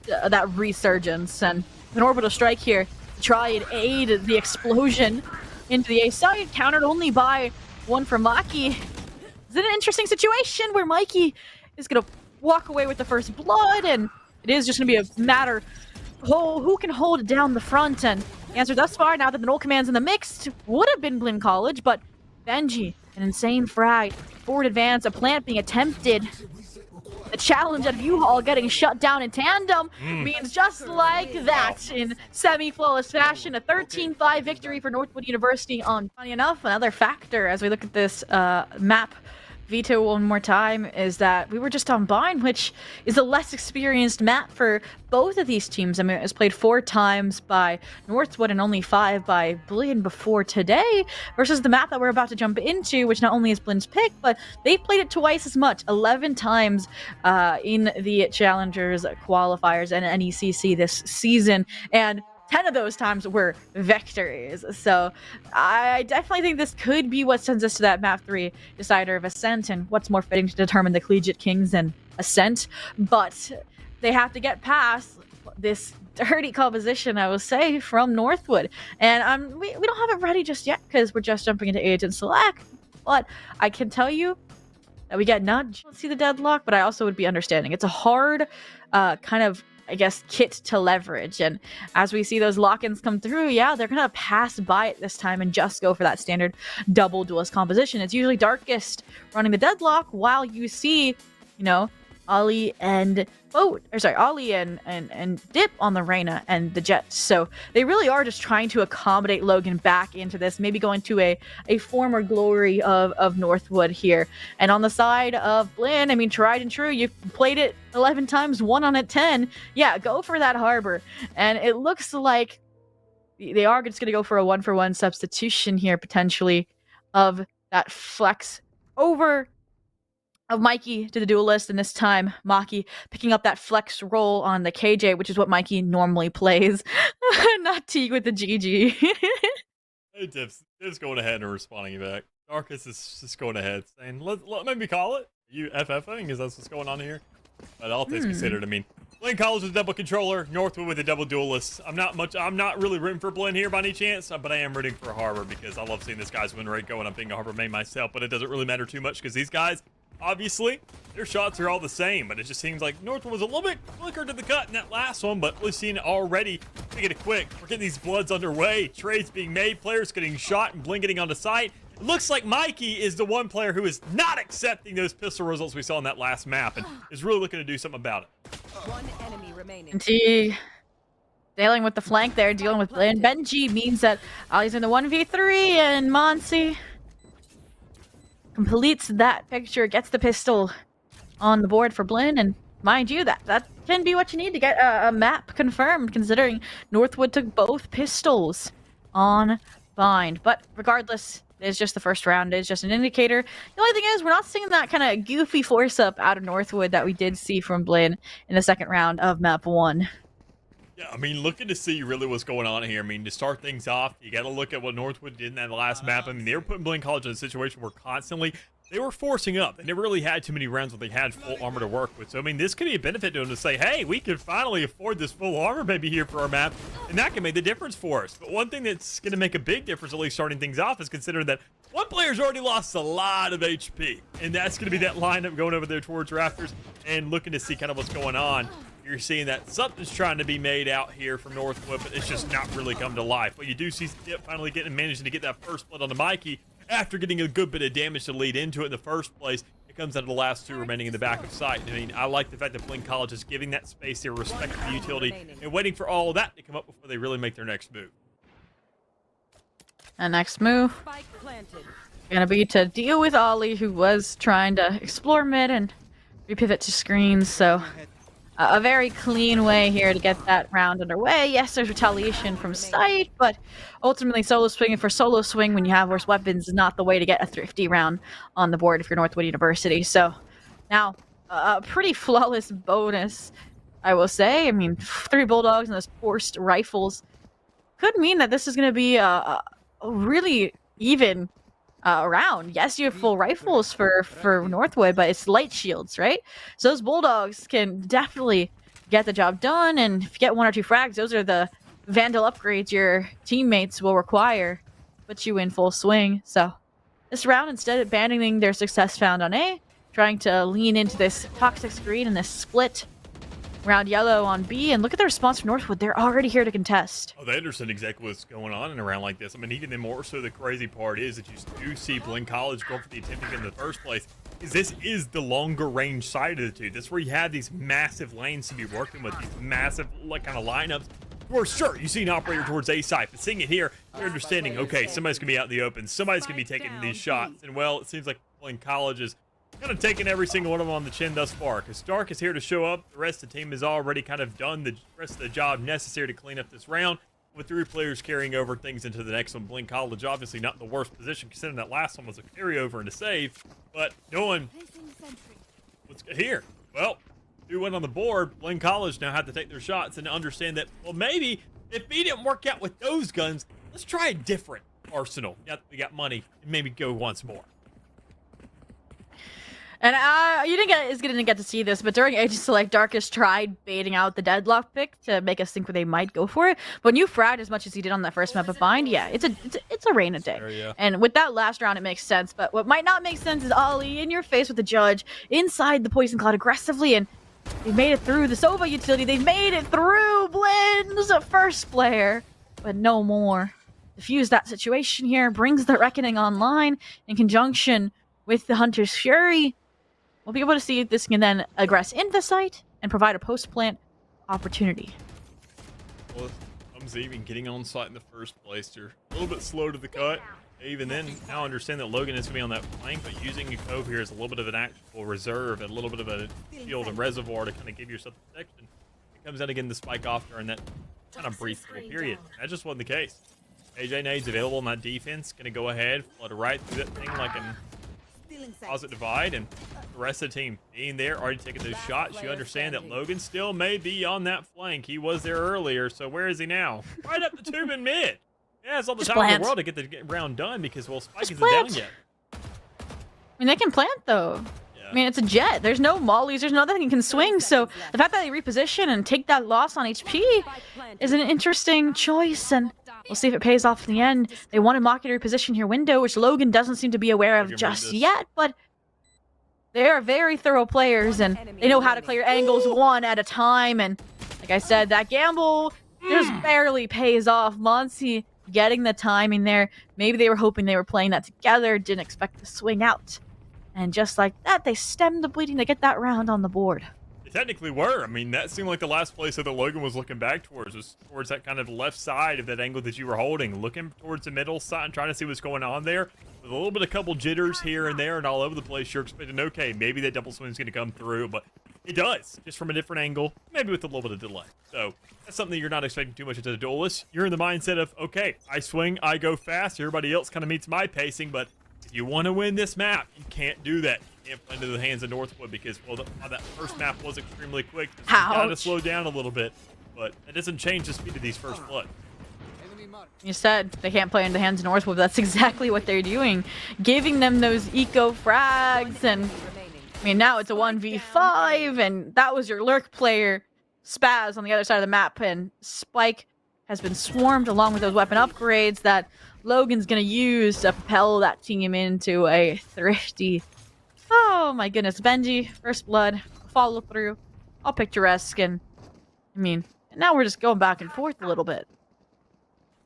that resurgence. And an orbital strike here to try and aid the explosion into the A side, countered only by one from Maki. Is it an interesting situation where Mikey is going to walk away with the first blood, and it is just going to be a matter who can hold down the front? And the answer thus far, now that the null command's in the mix, would have been Blinn College, but Benji, an insane frag, forward advance, a plant being attempted. The challenge of U-Haul getting shut down in tandem means just like that, in semi-flawless fashion, a 13-5 victory for Northwood University on. Funny enough, another factor as we look at this map veto one more time is that we were just on Bind, which is a less experienced map for both of these teams. I mean, it was played 4 times by Northwood and only 5 by Blinn before today, versus the map that we're about to jump into, which not only is Blinn's pick, but they've played it twice as much, 11 times in the Challengers qualifiers and NECC this season, and 10 of those times were victories. So I definitely think this could be what sends us to that map 3 decider of Ascent, and what's more fitting to determine the Collegiate Kings than Ascent. But they have to get past this dirty composition, I will say, from Northwood. And we don't have it ready just yet because we're just jumping into Agent Select. But I can tell you that we get nudge. Let's see the deadlock, but I also would be understanding. It's a hard kind of, I guess, kit to leverage, and as we see those lock-ins come through, yeah, they're gonna pass by it this time and just go for that standard double duelist composition. It's usually Darkest running the deadlock, while you see, you know, Ollie and Ollie and Dip on the Reyna and the Jets. So they really are just trying to accommodate Logan back into this, maybe going to a former glory of Northwood here. And on the side of Blinn, I mean, tried and true, you've played it 11 times, won on it 10. Yeah, go for that harbor. And it looks like they are just going to go for a 1-for-1 substitution here, potentially, of that flex over of Mikey to the duelist, and this time Maki picking up that flex role on the KJ, which is what Mikey normally plays. Not Teague with the GG. Hey, Dips going ahead and responding back. Darkest is just going ahead saying, let me call it. Are you FFing? Because that's what's going on here. But all things considered, I mean, Blinn College with a double controller, Northwood with a double duelist. I'm not really rooting for Blinn here by any chance, but I am rooting for Harbor because I love seeing this guy's win rate go, and I'm being a Harbor main myself, but it doesn't really matter too much because these guys, obviously, their shots are all the same, but it just seems like Northwood was a little bit quicker to the cut in that last one, but we've seen already, making it quick. We're getting these bloods underway, trades being made, players getting shot, and Blinn getting onto site. It looks like Mikey is the one player who is not accepting those pistol results we saw in that last map and is really looking to do something about it. One enemy remaining. And he dealing with the flank there, dealing with Blinn. Benji means that Ali's in the 1v3, and Monsi completes that picture, gets the pistol on the board for Blinn, and mind you, that can be what you need to get a map confirmed, considering Northwood took both pistols on Bind. But regardless, it's just the first round. It's just an indicator. The only thing is, we're not seeing that kind of goofy force-up out of Northwood that we did see from Blinn in the second round of map 1. Yeah, I mean, looking to see really what's going on here. I mean, to start things off, you got to look at what Northwood did in that last map. I mean, they were putting Blinn College in a situation where constantly they were forcing up. They never really had too many rounds where they had full armor to work with. So, I mean, this could be a benefit to them to say, hey, we could finally afford this full armor maybe here for our map, and that can make the difference for us. But one thing that's going to make a big difference, at least starting things off, is considering that one player's already lost a lot of HP, and that's going to be that lineup going over there towards Rafters and looking to see kind of what's going on. You're seeing that something's trying to be made out here from Northwood, but it's just not really come to life. But you do see Dip finally managing to get that first blood on the Mikey after getting a good bit of damage to lead into it in the first place. It comes out of the last 2 remaining in the back of sight. I mean, I like the fact that Blinn College is giving that space there, respecting the utility, and waiting for all of that to come up before they really make their next move. And next move gonna be to deal with Ollie, who was trying to explore mid and repivot to screens. So a very clean way here to get that round underway. Yes, there's retaliation from sight, but ultimately solo swinging for solo swing when you have worse weapons is not the way to get a thrifty round on the board if you're Northwood University. So now a pretty flawless bonus, I will say. I mean, 3 bulldogs and those forced rifles could mean that this is going to be a really even round. Yes, you have full rifles for Northwood, but it's light shields, right? So those bulldogs can definitely get the job done, and if you get 1 or 2 frags, those are the Vandal upgrades your teammates will require, put you in full swing. So this round, instead of abandoning their success found on A, trying to lean into this toxic screen and this split round yellow on B, and look at the response from Northwood. They're already here to contest. Oh, they understand exactly what's going on in a round like this. I mean, even more so, the crazy part is that you do see Blinn College go for the attempt in the first place. Is this is the longer range side of the two. That's where you have these massive lanes to be working with, these massive kind of lineups. For sure, you see an operator towards A side, but seeing it here, you're understanding, okay, somebody's going to be out in the open. Somebody's going to be taking these shots. And, well, it seems like Blinn College is kind of taking every single one of them on the chin thus far, because Stark is here to show up. The rest of the team has already kind of done the rest of the job necessary to clean up this round, with 3 players carrying over things into the next one. Blinn College obviously not in the worst position, considering that last one was a carryover and a save, but knowing what's here. Well, 2 went on the board. Blinn College now had to take their shots and understand that, well, maybe if B didn't work out with those guns, let's try a different arsenal. We got money, and maybe go once more. And you didn't get to see this, but during Age of Select, Darkest tried baiting out the deadlock pick to make us think they might go for it. But when you fragged as much as he did on that first map of Bind, yeah, it's a rain a day. Yeah. And with that last round, it makes sense. But what might not make sense is Ollie in your face with the judge inside the Poison Cloud aggressively, and they made it through the Sova utility. They've made it through Blinn's first player, but no more. Diffuse that situation here, brings the Reckoning online in conjunction with the Hunter's Fury. We'll be able to see if this can then aggress into the site and provide a post-plant opportunity. Well, Thumbs even getting on site in the first place. They're a little bit slow to the cut. Even then, now understand that Logan is going to be on that flank, but using a Cove here is a little bit of an actual reserve and a little bit of a shield and reservoir to kind of give yourself protection. It comes out again the spike off during that kind of brief little period. That just wasn't the case. AJ nades available on that defense. Going to go ahead, flood right through that thing like an closet divide, and the rest of the team being there, already taking those shots. You understand that Logan still may be on that flank. He was there earlier, so where is he now? Right up the tube in mid. Yeah, it's on the top of the world to get the round done because, well, Spike isn't down yet. I mean, they can plant, though. Yeah. I mean, it's a jet. There's no mollies. There's nothing he can swing. So the fact that they reposition and take that loss on HP is an interesting choice, and we'll see if it pays off in the end. They want to mock a reposition here window, which Logan doesn't seem to be aware of just yet, but they are very thorough players, and they know how to clear angles one at a time. And like I said, that gamble just barely pays off. Monsi getting the timing there. Maybe they were hoping they were playing that together, didn't expect to swing out. And just like that, they stemmed the bleeding to get that round on the board. They technically were. I mean, that seemed like the last place that Logan was looking back towards, was towards that kind of left side of that angle that you were holding, looking towards the middle side and trying to see what's going on there. With a little bit of couple jitters here and there and all over the place, you're expecting, okay, maybe that double swing is going to come through, but it does, just from a different angle, maybe with a little bit of delay. So that's something that you're not expecting too much into the duelist. You're in the mindset of, okay, I swing, I go fast, everybody else kind of meets my pacing, but if you want to win this map, you can't do that. You can't play into the hands of Northwood because, well, that first map was extremely quick. You gotta slow down a little bit, but it doesn't change the speed of these first blood. You said they can't play into the hands of Northwood. That's exactly what they're doing. Giving them those eco frags, and I mean, now it's a 1v5, and that was your lurk player, Spaz, on the other side of the map, and Spike has been swarmed along with those weapon upgrades that Logan's gonna use to propel that team into a thrifty. Oh my goodness, Benji, first blood, follow through, all picturesque, and I mean, now we're just going back and forth a little bit.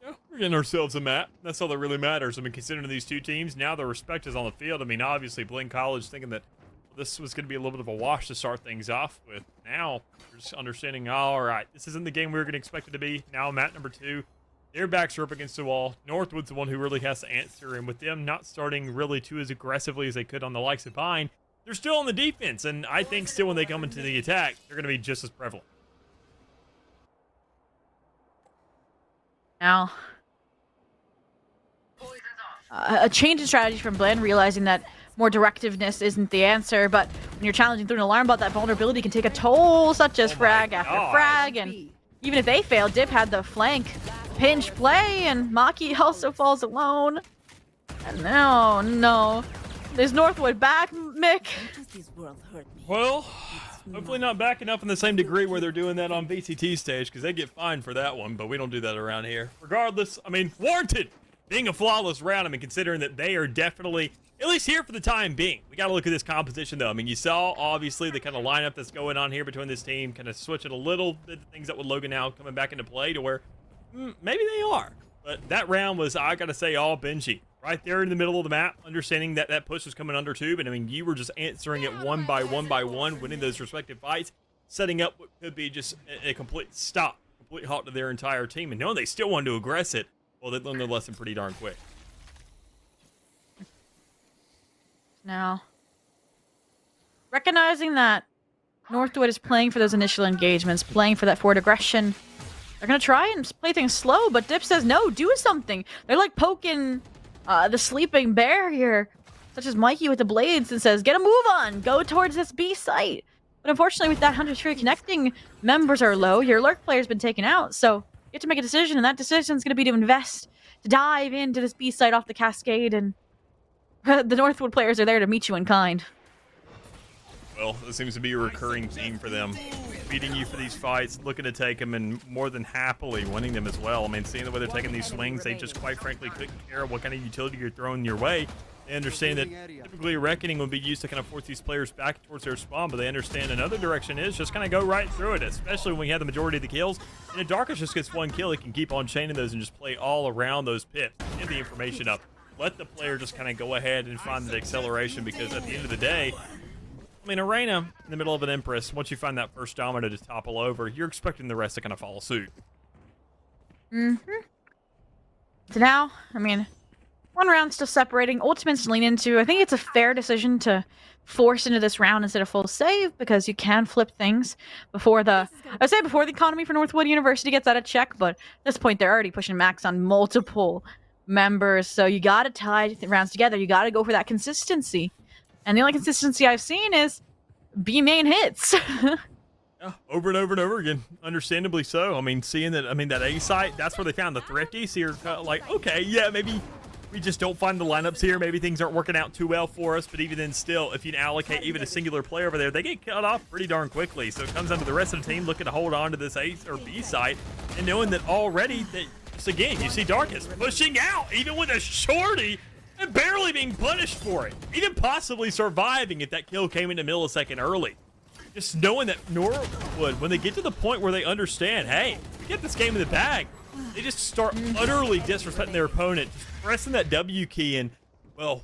Yeah, we're getting ourselves a map. That's all that really matters. I mean, considering these two teams, now the respect is on the field. I mean, obviously, Blinn College thinking that this was going to be a little bit of a wash to start things off with. Now, we're just understanding, all right, this isn't the game we were going to expect it to be. Now, map number 2, their backs are up against the wall. Northwood's the one who really has to answer, and with them not starting really too as aggressively as they could on the likes of Bind, they're still on the defense, and I think still when they come into the attack, they're going to be just as prevalent. Now, a change in strategy from Blinn, realizing that more directiveness isn't the answer, but when you're challenging through an alarm bot, that vulnerability can take a toll, such as frag after frag, and even if they fail, Dip had the flank pinch play, and Maki also falls alone. And no. There's Northwood back, Mick. Well, hopefully not back enough in the same degree where they're doing that on VCT stage, because they get fined for that one, but we don't do that around here. Regardless, I mean, warranted being a flawless round. I mean, considering that they are definitely, at least here for the time being. We got to look at this composition, though. I mean, you saw, obviously, the kind of lineup that's going on here between this team, kind of switching a little bit of things up with Logan now coming back into play to where maybe they are. But that round was, I got to say, all Benji. Right there in the middle of the map, understanding that that push was coming under tube, and I mean, you were just answering it one by one, winning those respective fights, setting up what could be just a complete stop, complete halt to their entire team, and knowing they still wanted to aggress it, well, they learned their lesson pretty darn quick. Now, recognizing that Northwood is playing for those initial engagements, playing for that forward aggression, they're going to try and play things slow, but Dip says, no, do something. They're like poking the sleeping bear here, such as Mikey with the blades, and says, get a move on, go towards this B site. But unfortunately, with that 100 tree connecting, members are low. Your lurk player's been taken out, so you have to make a decision, and that decision is going to be to invest, to dive into this B site off the cascade, and the Northwood players are there to meet you in kind. Well, this seems to be a recurring theme for them. Beating you for these fights, looking to take them, and more than happily winning them as well. I mean, seeing the way they're taking these swings, they just quite frankly couldn't care what kind of utility you're throwing your way. They understand that typically a reckoning would be used to kind of force these players back towards their spawn, but they understand another direction is just kind of go right through it, especially when you have the majority of the kills. And if Darkus just gets one kill, he can keep on chaining those and just play all around those pits. Get the information up. Let the player just kind of go ahead and find the acceleration, because at the end of the day, I mean, Arena, in the middle of an Empress, once you find that first domino to topple over, you're expecting the rest to kind of follow suit. So now, I mean, one round still separating. Ultimates lean into, I think it's a fair decision to force into this round instead of full save, because you can flip things before the economy for Northwood University gets out of check, but at this point they're already pushing max on multiple members, so you gotta tie rounds together. You gotta go for that consistency. And the only consistency I've seen is B main hits. Yeah, over and over and over again. Understandably so. I mean, seeing that, that A site, that's where they found the thrifty. So you're kind of like, okay, yeah, maybe we just don't find the lineups here. Maybe things aren't working out too well for us. But even then, still, if you allocate even a singular player over there, they get cut off pretty darn quickly. So it comes down to the rest of the team looking to hold on to this A or B site, and knowing that already that, just again, you see Darkus pushing out, even with a shorty, and barely being punished for it. Even possibly surviving if that kill came in a millisecond early. Just knowing that Northwood, when they get to the point where they understand, hey, we get this game in the bag, they just start utterly disrespecting their opponent, just pressing that W key, and, well,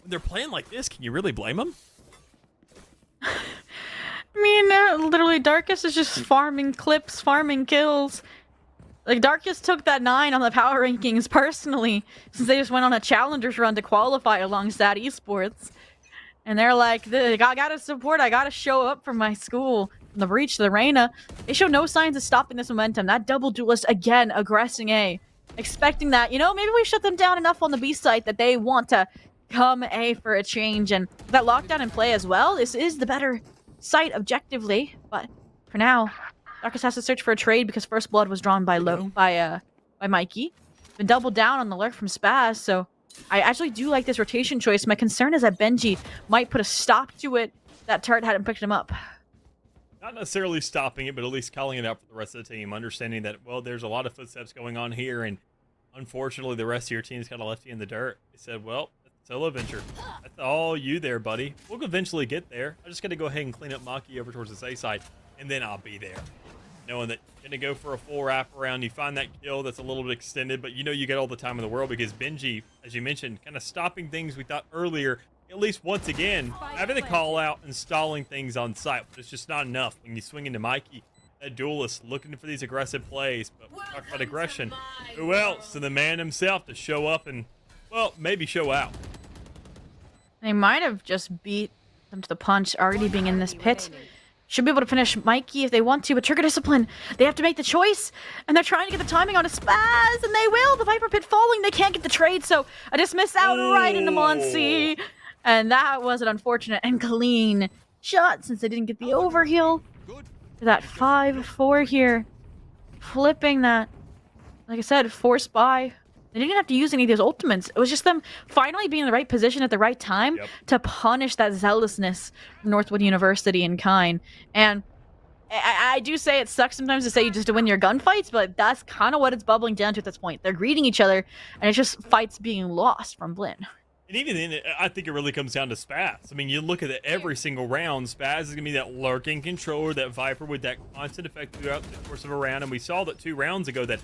when they're playing like this, can you really blame them? I mean, literally, Darkus is just farming clips, farming kills. Like, Darkus took that 9 on the power rankings personally, since they just went on a challengers run to qualify alongside esports. And they're like, I gotta support, I gotta show up for my school. From the breach to the Reyna, they show no signs of stopping this momentum. That double duelist, again, aggressing A. Expecting that, maybe we shut them down enough on the B site that they want to come A for a change. And that lockdown in play as well, this is the better site objectively. But for now, Darkus has to search for a trade because First Blood was drawn by Mikey. Been doubled down on the lurk from Spaz, so I actually do like this rotation choice. My concern is that Benji might put a stop to it. That turret hadn't picked him up. Not necessarily stopping it, but at least calling it out for the rest of the team, understanding that, well, there's a lot of footsteps going on here, and unfortunately the rest of your team's kind of left you in the dirt. They said, well, that's a solo venture. That's all you there, buddy. We'll eventually get there. I just got to go ahead and clean up Maki over towards this A side, and then I'll be there. Knowing that you're going to go for a full wrap around, you find that kill that's a little bit extended, but you get all the time in the world, because Benji, as you mentioned, kind of stopping things we thought earlier, at least once again, having the call out and stalling things on site, but it's just not enough when you swing into Mikey, that duelist, looking for these aggressive plays. But we talk about aggression. Who else than the man himself to show up and, well, maybe show out? They might have just beat Them to the punch, already being in this pit. Should be able to finish Mikey if they want to, but Trigger Discipline, they have to make the choice, and they're trying to get the timing on a Spaz, and they will! The Viper Pit falling, they can't get the trade, so a dismiss out right into Monsi, and that was an unfortunate and clean shot since they didn't get the overheal. That 5-4 here, flipping that, like I said, forced by. They didn't have to use any of those ultimates. It was just them finally being in the right position at the right time to punish that zealousness from Northwood University and Kine. And I do say it sucks sometimes to say you just to win your gunfights, but that's kind of what it's bubbling down to at this point. They're greeting each other, and it's just fights being lost from Blinn. And even then, I think it really comes down to Spaz. I mean, you look at it every single round, Spaz is going to be that lurking controller, that Viper with that constant effect throughout the course of a round. And we saw that 2 rounds ago that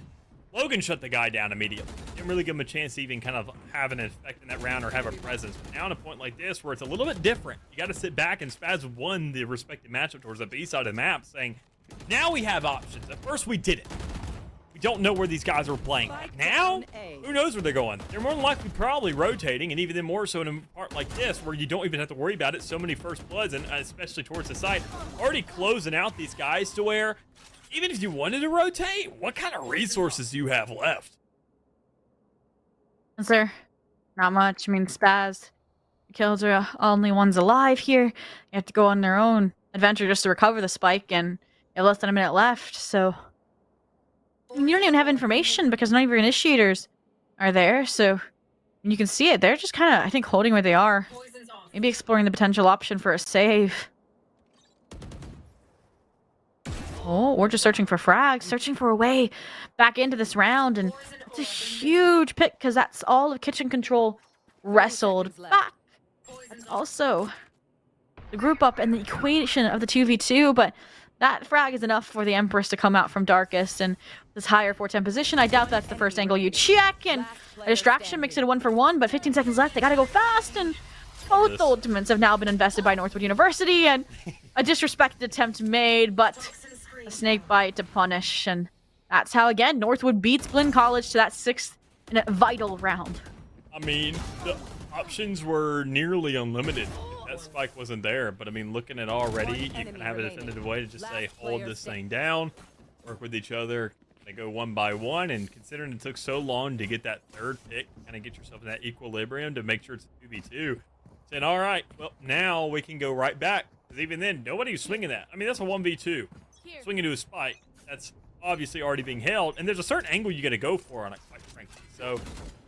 Logan shut the guy down immediately. Didn't really give him a chance to even kind of have an effect in that round or have a presence. But now, at a point like this, where it's a little bit different, you got to sit back, and Spaz won the respective matchup towards the B side of the map, saying, now we have options. At first, we didn't. We don't know where these guys are playing. Now, who knows where they're going? They're more than likely probably rotating, and even then more so in a part like this, where you don't even have to worry about it. So many first bloods, and especially towards the side, already closing out these guys to where, even if you wanted to rotate, what kind of resources do you have left? Is there? Not much. I mean, Spaz kills are only ones alive here. They have to go on their own adventure just to recover the spike, and you have less than a minute left, so I mean, you don't even have information because none of your initiators are there, so and you can see it. They're just kind of, I think, holding where they are. Maybe exploring the potential option for a save. Oh, we're just searching for frags, searching for a way back into this round, and it's a huge pick because that's all of Kitchen Control wrestled back. That's also the group up and the equation of the 2v2, but that frag is enough for the Empress to come out from Darkest, and this higher 410 position, I doubt that's the first angle you check, and a distraction makes it a 1-for-1, but 15 seconds left, they gotta go fast, and both ultimates have now been invested by Northwood University, and a disrespected attempt made, but a snake bite to punish, and that's how, again, Northwood beats Blinn College to that 6th in a vital round. I mean, the options were nearly unlimited. That spike wasn't there, but I mean, looking at already, you can have a definitive way to just say, hold this thing down, work with each other, they go one by one, and considering it took so long to get that 3rd pick, kind of get yourself in that equilibrium to make sure it's a 2v2, saying, all right, well, now we can go right back, because even then, nobody was swinging that. I mean, that's a 1v2. Swinging to a spike, that's obviously already being held, and there's a certain angle you got to go for on it, quite frankly. So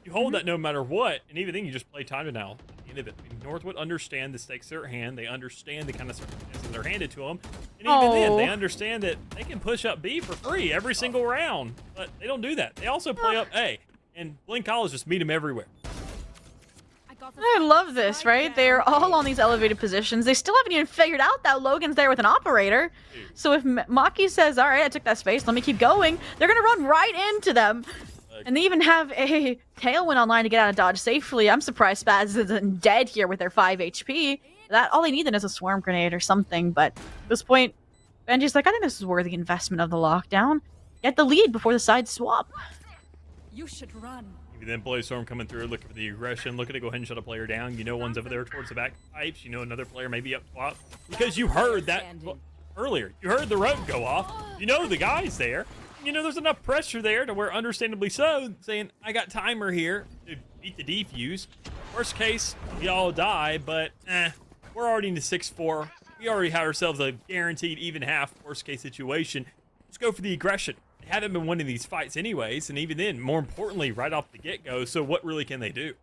you hold that no matter what, and even then you just play time to now at the end of it. I mean, Northwood understand the stakes are at hand, they understand the kind of circumstances that are handed to them, and even then they understand that they can push up B for free every single round, but they don't do that. They also play up A, and Blinn College just meet them everywhere. I love this, right? They're all on these elevated positions. They still haven't even figured out that Logan's there with an operator. So if Maki says, all right, I took that space, let me keep going, they're going to run right into them. And they even have a Tailwind online to get out of dodge safely. I'm surprised Spaz isn't dead here with their 5 HP. That all they need then is a swarm grenade or something. But at this point, Benji's like, I think this is worthy investment of the lockdown. Get the lead before the sides swap. You should run. You then play Storm coming through, looking for the aggression, looking to go ahead and shut a player down. You know one's over there towards the back pipes. You know another player may be up top. Because you heard that earlier. You heard the rope go off. You know the guy's there. You know there's enough pressure there to where, understandably so, saying, I got timer here to beat the defuse. Worst case, we all die, but we're already into 6-4. We already have ourselves a guaranteed even half worst case situation. Let's go for the aggression. They haven't been winning these fights anyways, and even then, more importantly, right off the get-go, so what really can they do?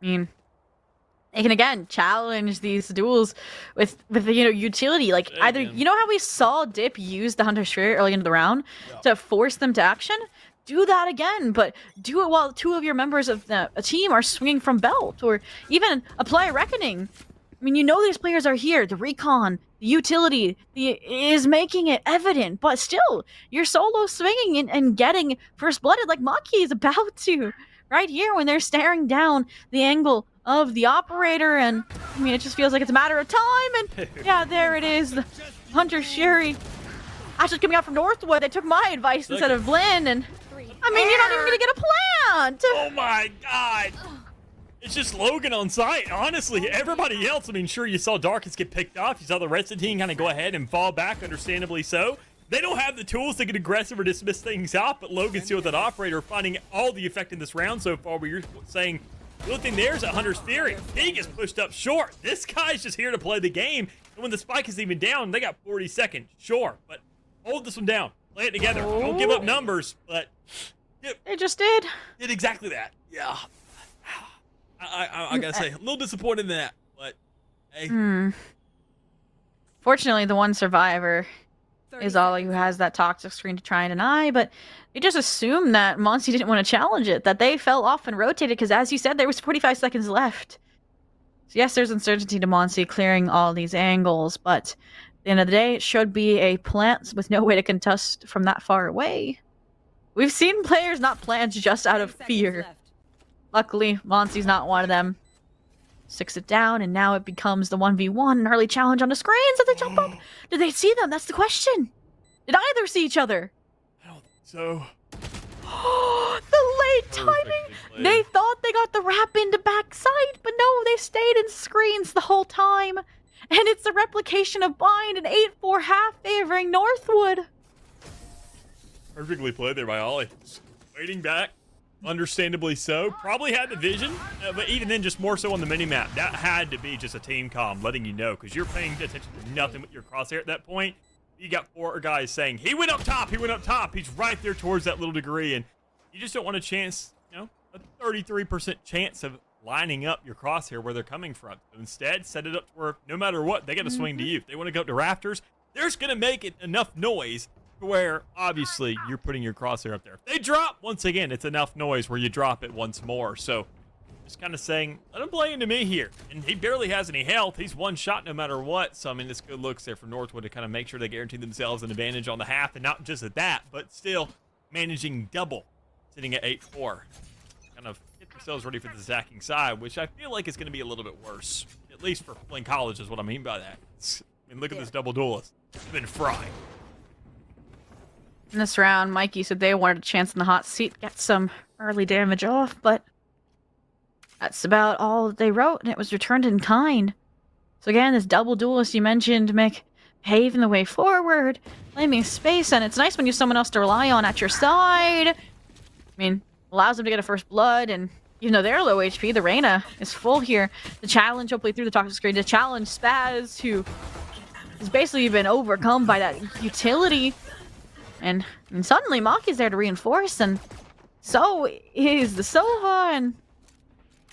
I mean, they can again challenge these duels with utility. Like either you know how we saw Dip use the Hunter Sphere early into the round to force them to action? Do that again, but do it while 2 of your members of a team are swinging from belt, or even apply a reckoning. I mean, you know these players are here. The recon, the utility is making it evident, but still, you're solo swinging and getting first blooded like Maki is about to right here when they're staring down the angle of the operator, and I mean, it just feels like it's a matter of time, and yeah, there it is. The Hunter Shuri actually coming out from Northwood. They took my advice instead of Blinn, and I mean, you're not even gonna get a plant. Oh my god! It's just Logan on site. Honestly, everybody else, I mean, sure, you saw Darkus get picked off. You saw the rest of the team kind of go ahead and fall back, understandably so. They don't have the tools to get aggressive or dismiss things out, but Logan's still with that operator, finding all the effect in this round so far, where you're saying, the only thing there is a Hunter's Fury. He gets pushed up short. This guy's just here to play the game, and when the spike is even down, they got 40 seconds. Sure, but hold this one down. Play it together. Don't give up numbers, but... They just did. Did exactly that. Yeah. I gotta say, a little disappointed in that, but hey. Fortunately, the one survivor is Ollie, who has that toxic screen to try and deny, but they just assumed that Monty didn't want to challenge it, that they fell off and rotated, because as you said, there was 45 seconds left. So yes, there's uncertainty to Monty clearing all these angles, but at the end of the day, it should be a plant with no way to contest from that far away. We've seen players not plant just out of fear. Luckily, Monty's not one of them. Sticks it down, and now it becomes the 1v1, an early challenge on the screens as they jump up. Did they see them? That's the question. Did either see each other? I don't think so. The late timing! They thought they got the wrap into backside, but no, they stayed in screens the whole time. And it's a replication of Bind, an 8-4 half favoring Northwood. Perfectly played there by Ollie. Waiting back. Understandably so. Probably had the vision, but even then, just more so on the minimap. That had to be just a team comm letting you know, because you're paying attention to nothing with your crosshair at that point. You got 4 guys saying, he went up top, he went up top. He's right there towards that little degree, and you just don't want a chance, you know, a 33% chance of lining up your crosshair where they're coming from. So instead, set it up to where no matter what, they got to swing to you. If they want to go up to rafters, they're just going to make it enough noise to where, obviously, you're putting your crosshair up there. If they drop, once again, it's enough noise where you drop it once more. So, just kind of saying, let him play into me here. And he barely has any health. He's one shot no matter what. So, I mean, it's good looks there for Northwood to kind of make sure they guarantee themselves an advantage on the half. And not just at that, but still managing double, sitting at 8-4. Kind of get themselves ready for the attacking side, which I feel like is going to be a little bit worse. At least for Blinn College is what I mean by that. I mean, look at this double duelist. It's been fried. In this round, Mikey said they wanted a chance in the hot seat, get some early damage off, but that's about all that they wrote, and it was returned in kind. So again, this double duelist you mentioned, Mick, paving the way forward, claiming space, and it's nice when you have someone else to rely on at your side. I mean, allows them to get a first blood, and even though they're low HP, the Reyna is full here. The challenge, hopefully through the toxic screen, to challenge Spaz, who has basically been overcome by that utility. And suddenly Maki's there to reinforce, and so is the Sova, and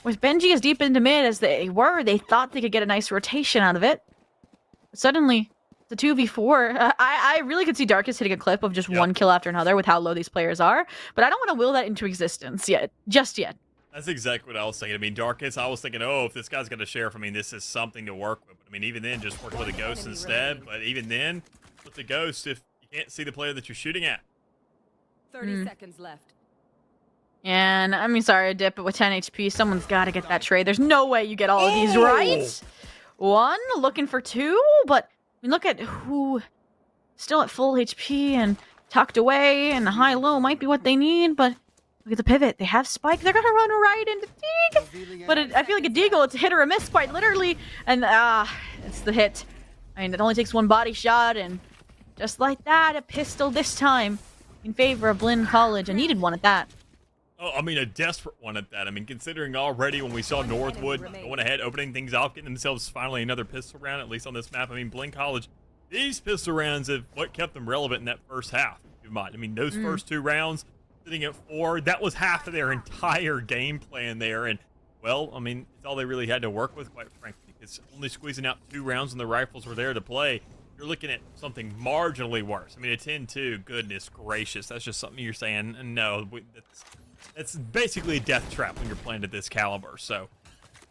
with Benji as deep into mid as they were, they thought they could get a nice rotation out of it. But suddenly, the 2v4, I really could see Darkus hitting a clip of just one kill after another with how low these players are, but I don't want to will that into existence yet, just yet. That's exactly what I was thinking. I mean, Darkus, I was thinking, oh, if this guy's going to sheriff, I mean, this is something to work with. I mean, even then, just work with a ghost instead, but even then, with the ghost, if can't see the player that you're shooting at. 30 seconds left. And I mean, sorry, Dip, but with 10 HP, someone's got to get that trade. There's no way you get all of these right. One, looking for 2, but I mean, look at who still at full HP and tucked away, and the high-low might be what they need, but look at the pivot. They have Spike. They're going to run right into Deagle. But I feel like a Deagle, it's a hit or a miss, quite literally. And it's the hit. I mean, it only takes one body shot, and just like that, a pistol this time in favor of Blinn College. A needed one at that. Oh, I mean, a desperate one at that. I mean, considering already when we saw Northwood going ahead, opening things off, getting themselves finally another pistol round, at least on this map. I mean, Blinn College, these pistol rounds have what kept them relevant in that first half. Keep in mind. I mean, those first 2 rounds, sitting at 4, that was half of their entire game plan there. And, well, I mean, it's all they really had to work with, quite frankly, because only squeezing out 2 rounds when the rifles were there to play. You're looking at something marginally worse. I mean, a 10-2, goodness gracious. That's just something you're saying, no, that's basically a death trap when you're playing at this caliber. So,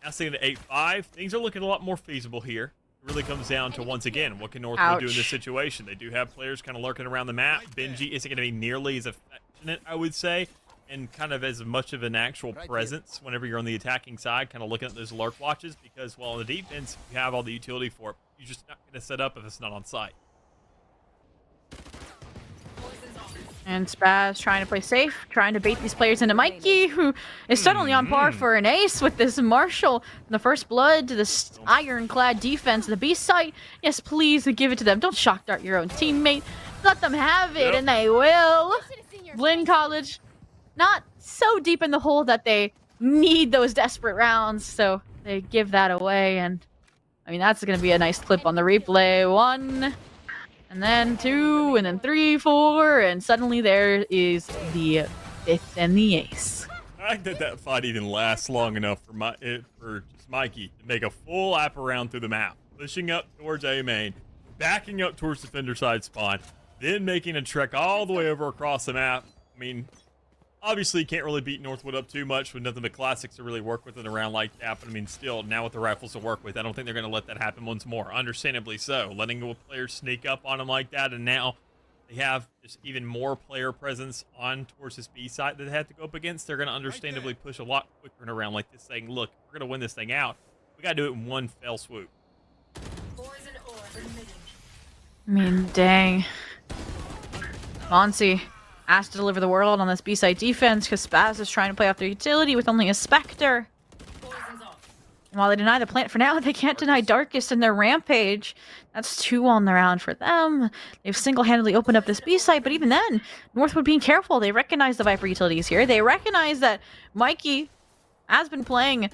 now sitting at 8-5, things are looking a lot more feasible here. It really comes down to, once again, what can Northwood do in this situation? They do have players kind of lurking around the map. Benji isn't going to be nearly as affectionate, I would say, and kind of as much of an actual presence whenever you're on the attacking side, kind of looking at those lurk watches, because, well, on the defense, you have all the utility for it. You're just not going to set up if it's not on site. And Spaz trying to play safe, trying to bait these players into Mikey, who is suddenly on par for an ace with this Marshall. From the first blood to this ironclad defense, the B site. Yes, please give it to them. Don't shock dart your own teammate. Let them have it, and they will. Blinn College, not so deep in the hole that they need those desperate rounds, so they give that away. And I mean, that's going to be a nice clip on the replay. 1. And then 2, and then 3, 4, and suddenly there is the 5th and the ace. I think that fight even lasts long enough for just Mikey to make a full lap around through the map, pushing up towards A main, backing up towards defender side spawn, then making a trek all the way over across the map. I mean, obviously you can't really beat Northwood up too much with nothing but classics to really work with in a round like that. But I mean, still, now with the rifles to work with, I don't think they're going to let that happen once more. Understandably so. Letting a player sneak up on them like that, and now they have just even more player presence on towards this B side that they have to go up against. They're going to understandably push a lot quicker in a round like this, saying, look, we're going to win this thing out. We got to do it in one fell swoop. I mean, dang. Monsi asked to deliver the world on this B-side defense because Spaz is trying to play off their utility with only a Spectre. And while they deny the plant for now, they can't deny Darkest and their Rampage. That's 2 on the round for them. They've single-handedly opened up this B-site, but even then, Northwood being careful. They recognize the Viper utilities here. They recognize that Mikey has been playing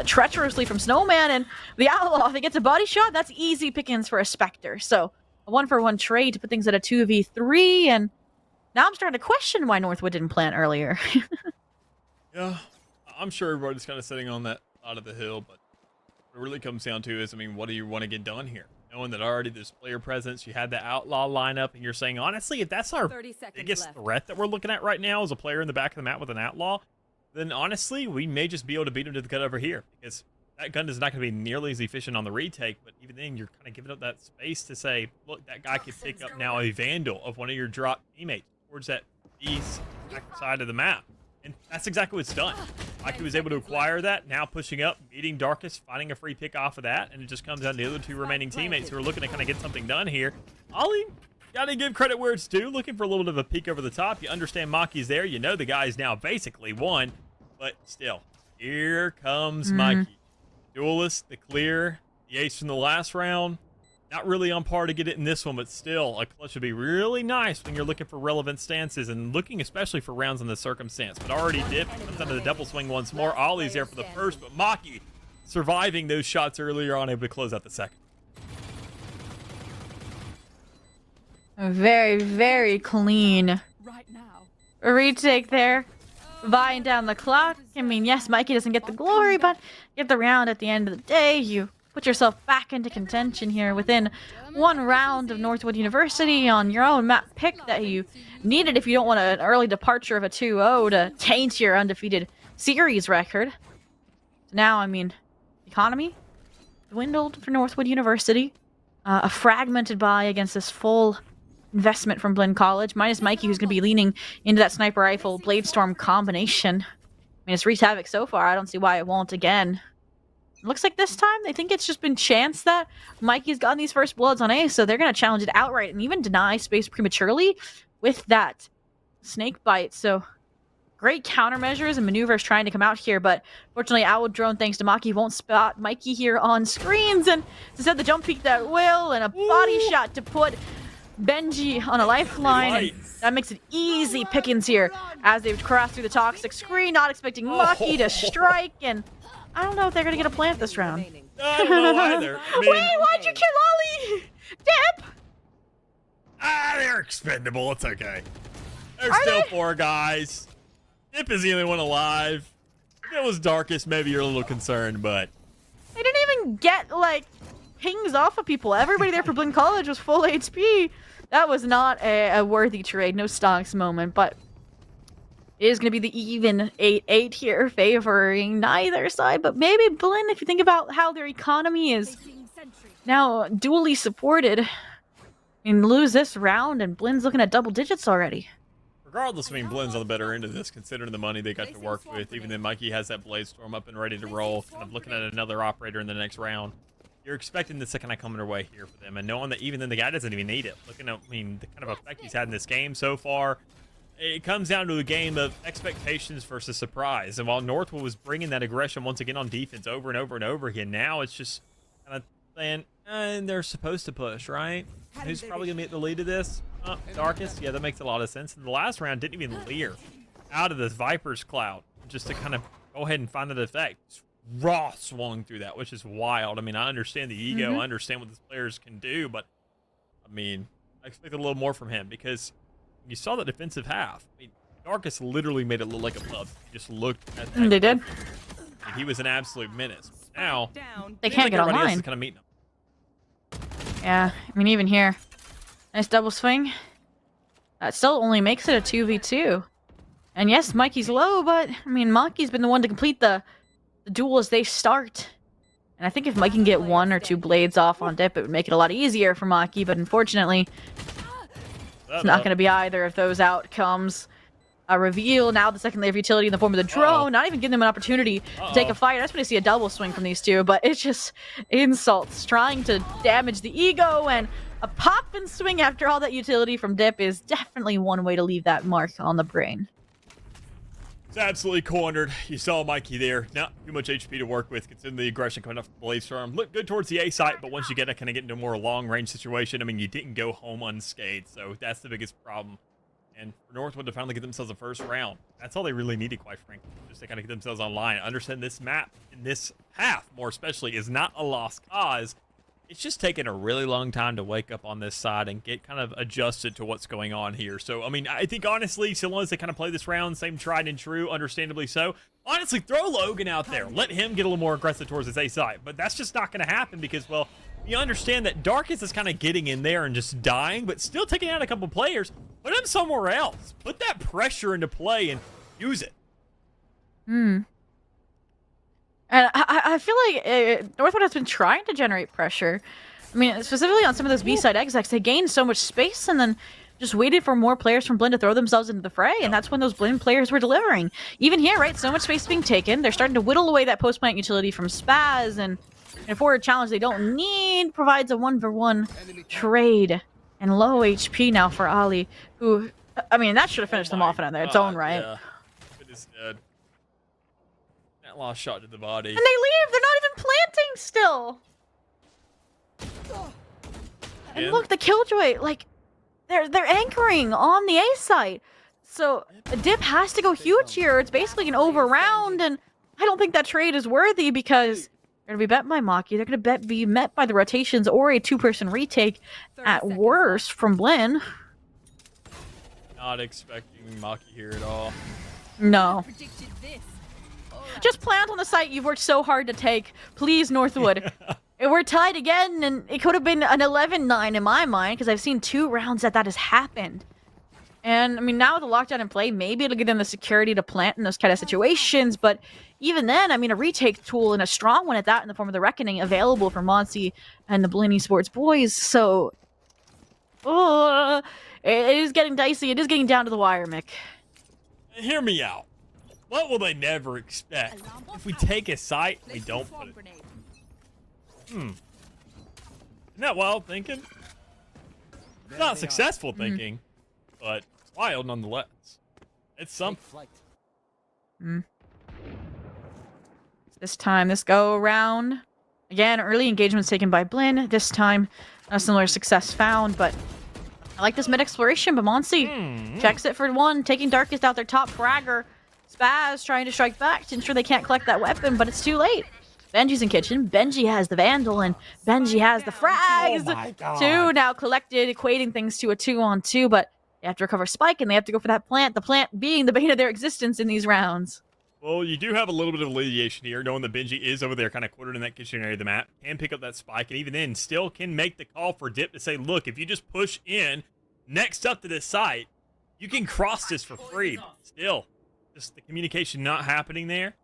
treacherously from Snowman, and the Outlaw, if he gets a body shot, that's easy pickings for a Spectre. So, a 1-for-1 trade to put things at a 2v3, and now I'm starting to question why Northwood didn't plant earlier. Yeah, I'm sure everybody's kind of sitting on that side of the hill, but what it really comes down to is, I mean, what do you want to get done here? Knowing that already there's player presence, you had the Outlaw lineup, and you're saying, honestly, if that's our biggest threat that we're looking at right now is a player in the back of the map with an Outlaw, then honestly, we may just be able to beat him to the cut over here, because that gun is not going to be nearly as efficient on the retake, but even then, you're kind of giving up that space to say, look, that guy could pick up now a Vandal of one of your drop teammates towards that east side of the map. And that's exactly what's done. Mikey was able to acquire that, now pushing up, beating Darkest, finding a free pick off of that, and it just comes down to the other 2 remaining teammates who are looking to kind of get something done here. Ollie, gotta give credit where it's due, looking for a little bit of a peek over the top. You understand Maki's there, you know the guy's now basically won, but still, here comes Mikey. Duelist, the clear, the ace from the last round. Not really on par to get it in this one, but still, a clutch would be really nice when you're looking for relevant stances and looking especially for rounds in this circumstance. But already dipped, comes under the double swing once more. Ollie's there for the first, but Maki surviving those shots earlier on, able to close out the second. Very, very clean retake there. Buying down the clock. I mean, yes, Mikey doesn't get the glory, but get the round at the end of the day. You put yourself back into contention here within 1 round of Northwood University on your own map pick that you needed if you don't want an early departure of a 2-0 to taint your undefeated series record. So now, I mean, economy dwindled for Northwood University. A fragmented buy against this full investment from Blinn College, minus Mikey, who's going to be leaning into that sniper rifle Bladestorm combination. I mean, it's wreaked havoc so far. I don't see why it won't again. It looks like this time they think it's just been chance that Mikey's gotten these first bloods on A, so they're going to challenge it outright and even deny space prematurely with that snake bite. So great countermeasures and maneuvers trying to come out here, but fortunately Owl Drone, thanks to Maki, won't spot Mikey here on screens, and instead the jump peek that will, and a body shot to put Benji on a lifeline, and that makes it easy pickings here as they've crossed through the toxic screen, not expecting Maki to strike, and I don't know if they're going to get a plant this round. I don't know either. I mean, wait, why'd you kill Ollie? Dip! They're expendable. It's okay. There's still 4 guys. Dip is the only one alive. If it was Darkest, maybe you're a little concerned, but They didn't even get, like, pings off of people. Everybody there for Blinn College was full HP. That was not a worthy trade. No stonks moment, but it is going to be the even 8-8 here, favoring neither side. But maybe Blinn, if you think about how their economy is now dually supported, I mean, lose this round, and Blinn's looking at double digits already. regardless, I mean, Blinn's on the better end of this, considering the money they got to work with. Even then, Mikey has that Bladestorm up and ready to roll, kind of looking at another operator in the next round. you're expecting this to kind of come their way here for them, and knowing that even then the guy doesn't even need it. Looking at, I mean, the kind of effect he's had in this game so far, it comes down to a game of expectations versus surprise. And while Northwood was bringing that aggression once again on defense over and over and over again, now it's just kind of saying, and they're supposed to push, right? Who's probably gonna get the lead of this? Darkest. Yeah, that makes a lot of sense. And the last round didn't even leer out of this Viper's cloud just to kind of go ahead and find that effect. Raw swung through that, which is wild. I mean, I understand the ego, I understand what these players can do, but I mean, I expect a little more from him because you saw the defensive half. I mean, Darkest literally made it look like a pub. He just looked at that. They did. And he was an absolute menace. Now they can't get everybody else online. is kind of meeting him. Yeah, I mean, even here, nice double swing. That still only makes it a 2v2. And yes, Mikey's low, but I mean, Maki's been the one to complete the duel as they start. And I think if Mike can get 1 or 2 blades off on Dip, it would make it a lot easier for Maki, but unfortunately, it's not going to be either of those outcomes. A reveal, now the second layer of utility in the form of the drone, not even giving them an opportunity to take a fight. I just want to see a double swing from these two, but it's just insults, trying to damage the ego, and a pop and swing after all that utility from Dip is definitely one way to leave that mark on the brain. It's absolutely cornered. You saw Mikey there. Not too much HP to work with, considering the aggression coming off the Blaze Storm. Looked good towards the A site, but once you get kind of get into a more long-range situation, I mean, you didn't go home unscathed, so that's the biggest problem. And for Northwood to finally get themselves a first round, that's all they really needed, quite frankly, just to kind of get themselves online. Understand this map, in this half more especially, is not a lost cause. It's just taken a really long time to wake up on this side and get kind of adjusted to what's going on here. So, I mean, I think, honestly, so long as they kind of play this round, same tried and true, understandably so, honestly, throw Logan out there. Let him get a little more aggressive towards his A side. But that's just not going to happen because, well, you understand that Darkest is kind of getting in there and just dying, but still taking out a couple players. Put him somewhere else. Put that pressure into play and use it. And I feel like Northwood has been trying to generate pressure. I mean, specifically on some of those B-side execs, they gained so much space and then just waited for more players from Blinn to throw themselves into the fray, and that's when those Blinn players were delivering. Even here, right, so much space being taken. They're starting to whittle away that post-plant utility from Spaz, and a forward challenge they don't need provides a 1-for-1 trade. And low HP now for Ali, who, I mean, that should have finished them off in its own right. Yeah. It is dead. That last shot to the body. And they leave! They're not even planting still! And look, the Killjoy, like, they're anchoring on the A site. So, Dip has to go huge here. It's basically an over round, and I don't think that trade is worthy because they're going to be met by Maki. They're going to be met by the rotations or a 2-person retake at worst from Blinn. Not expecting Maki here at all. No. Just plant on the site you've worked so hard to take. Please, Northwood. We're tied again, and it could have been an 11-9 in my mind, because I've seen 2 rounds that has happened. And, I mean, now with the lockdown in play, maybe it'll give them the security to plant in those kind of situations, but even then, I mean, a retake tool and a strong one at that in the form of the Reckoning available for Monsi and the Blinn Esports boys, so... it is getting dicey. It is getting down to the wire, Mick. Hear me out. What will they never expect? If we take a site, we don't put it. Isn't that wild thinking? It's not successful thinking, but it's wild nonetheless. It's something. This time, this go around. Again, early engagements taken by Blinn. This time, a similar success found, but I like this mid exploration. But Monsi checks it for 1, taking Darkest out their top fragger. Spaz trying to strike back to ensure they can't collect that weapon, but it's too late. Benji's in kitchen. Benji has the Vandal, and Benji has the frags. 2 now collected, equating things to a 2-on-2, but they have to recover Spike, and they have to go for that plant. The plant being the bane of their existence in these rounds. Well, you do have a little bit of alleviation here, knowing that Benji is over there kind of quartered in that kitchen area of the map, can pick up that Spike, and even then still can make the call for Dip to say, look, if you just push in next up to this site, you can cross this for free. Still, just the communication not happening there.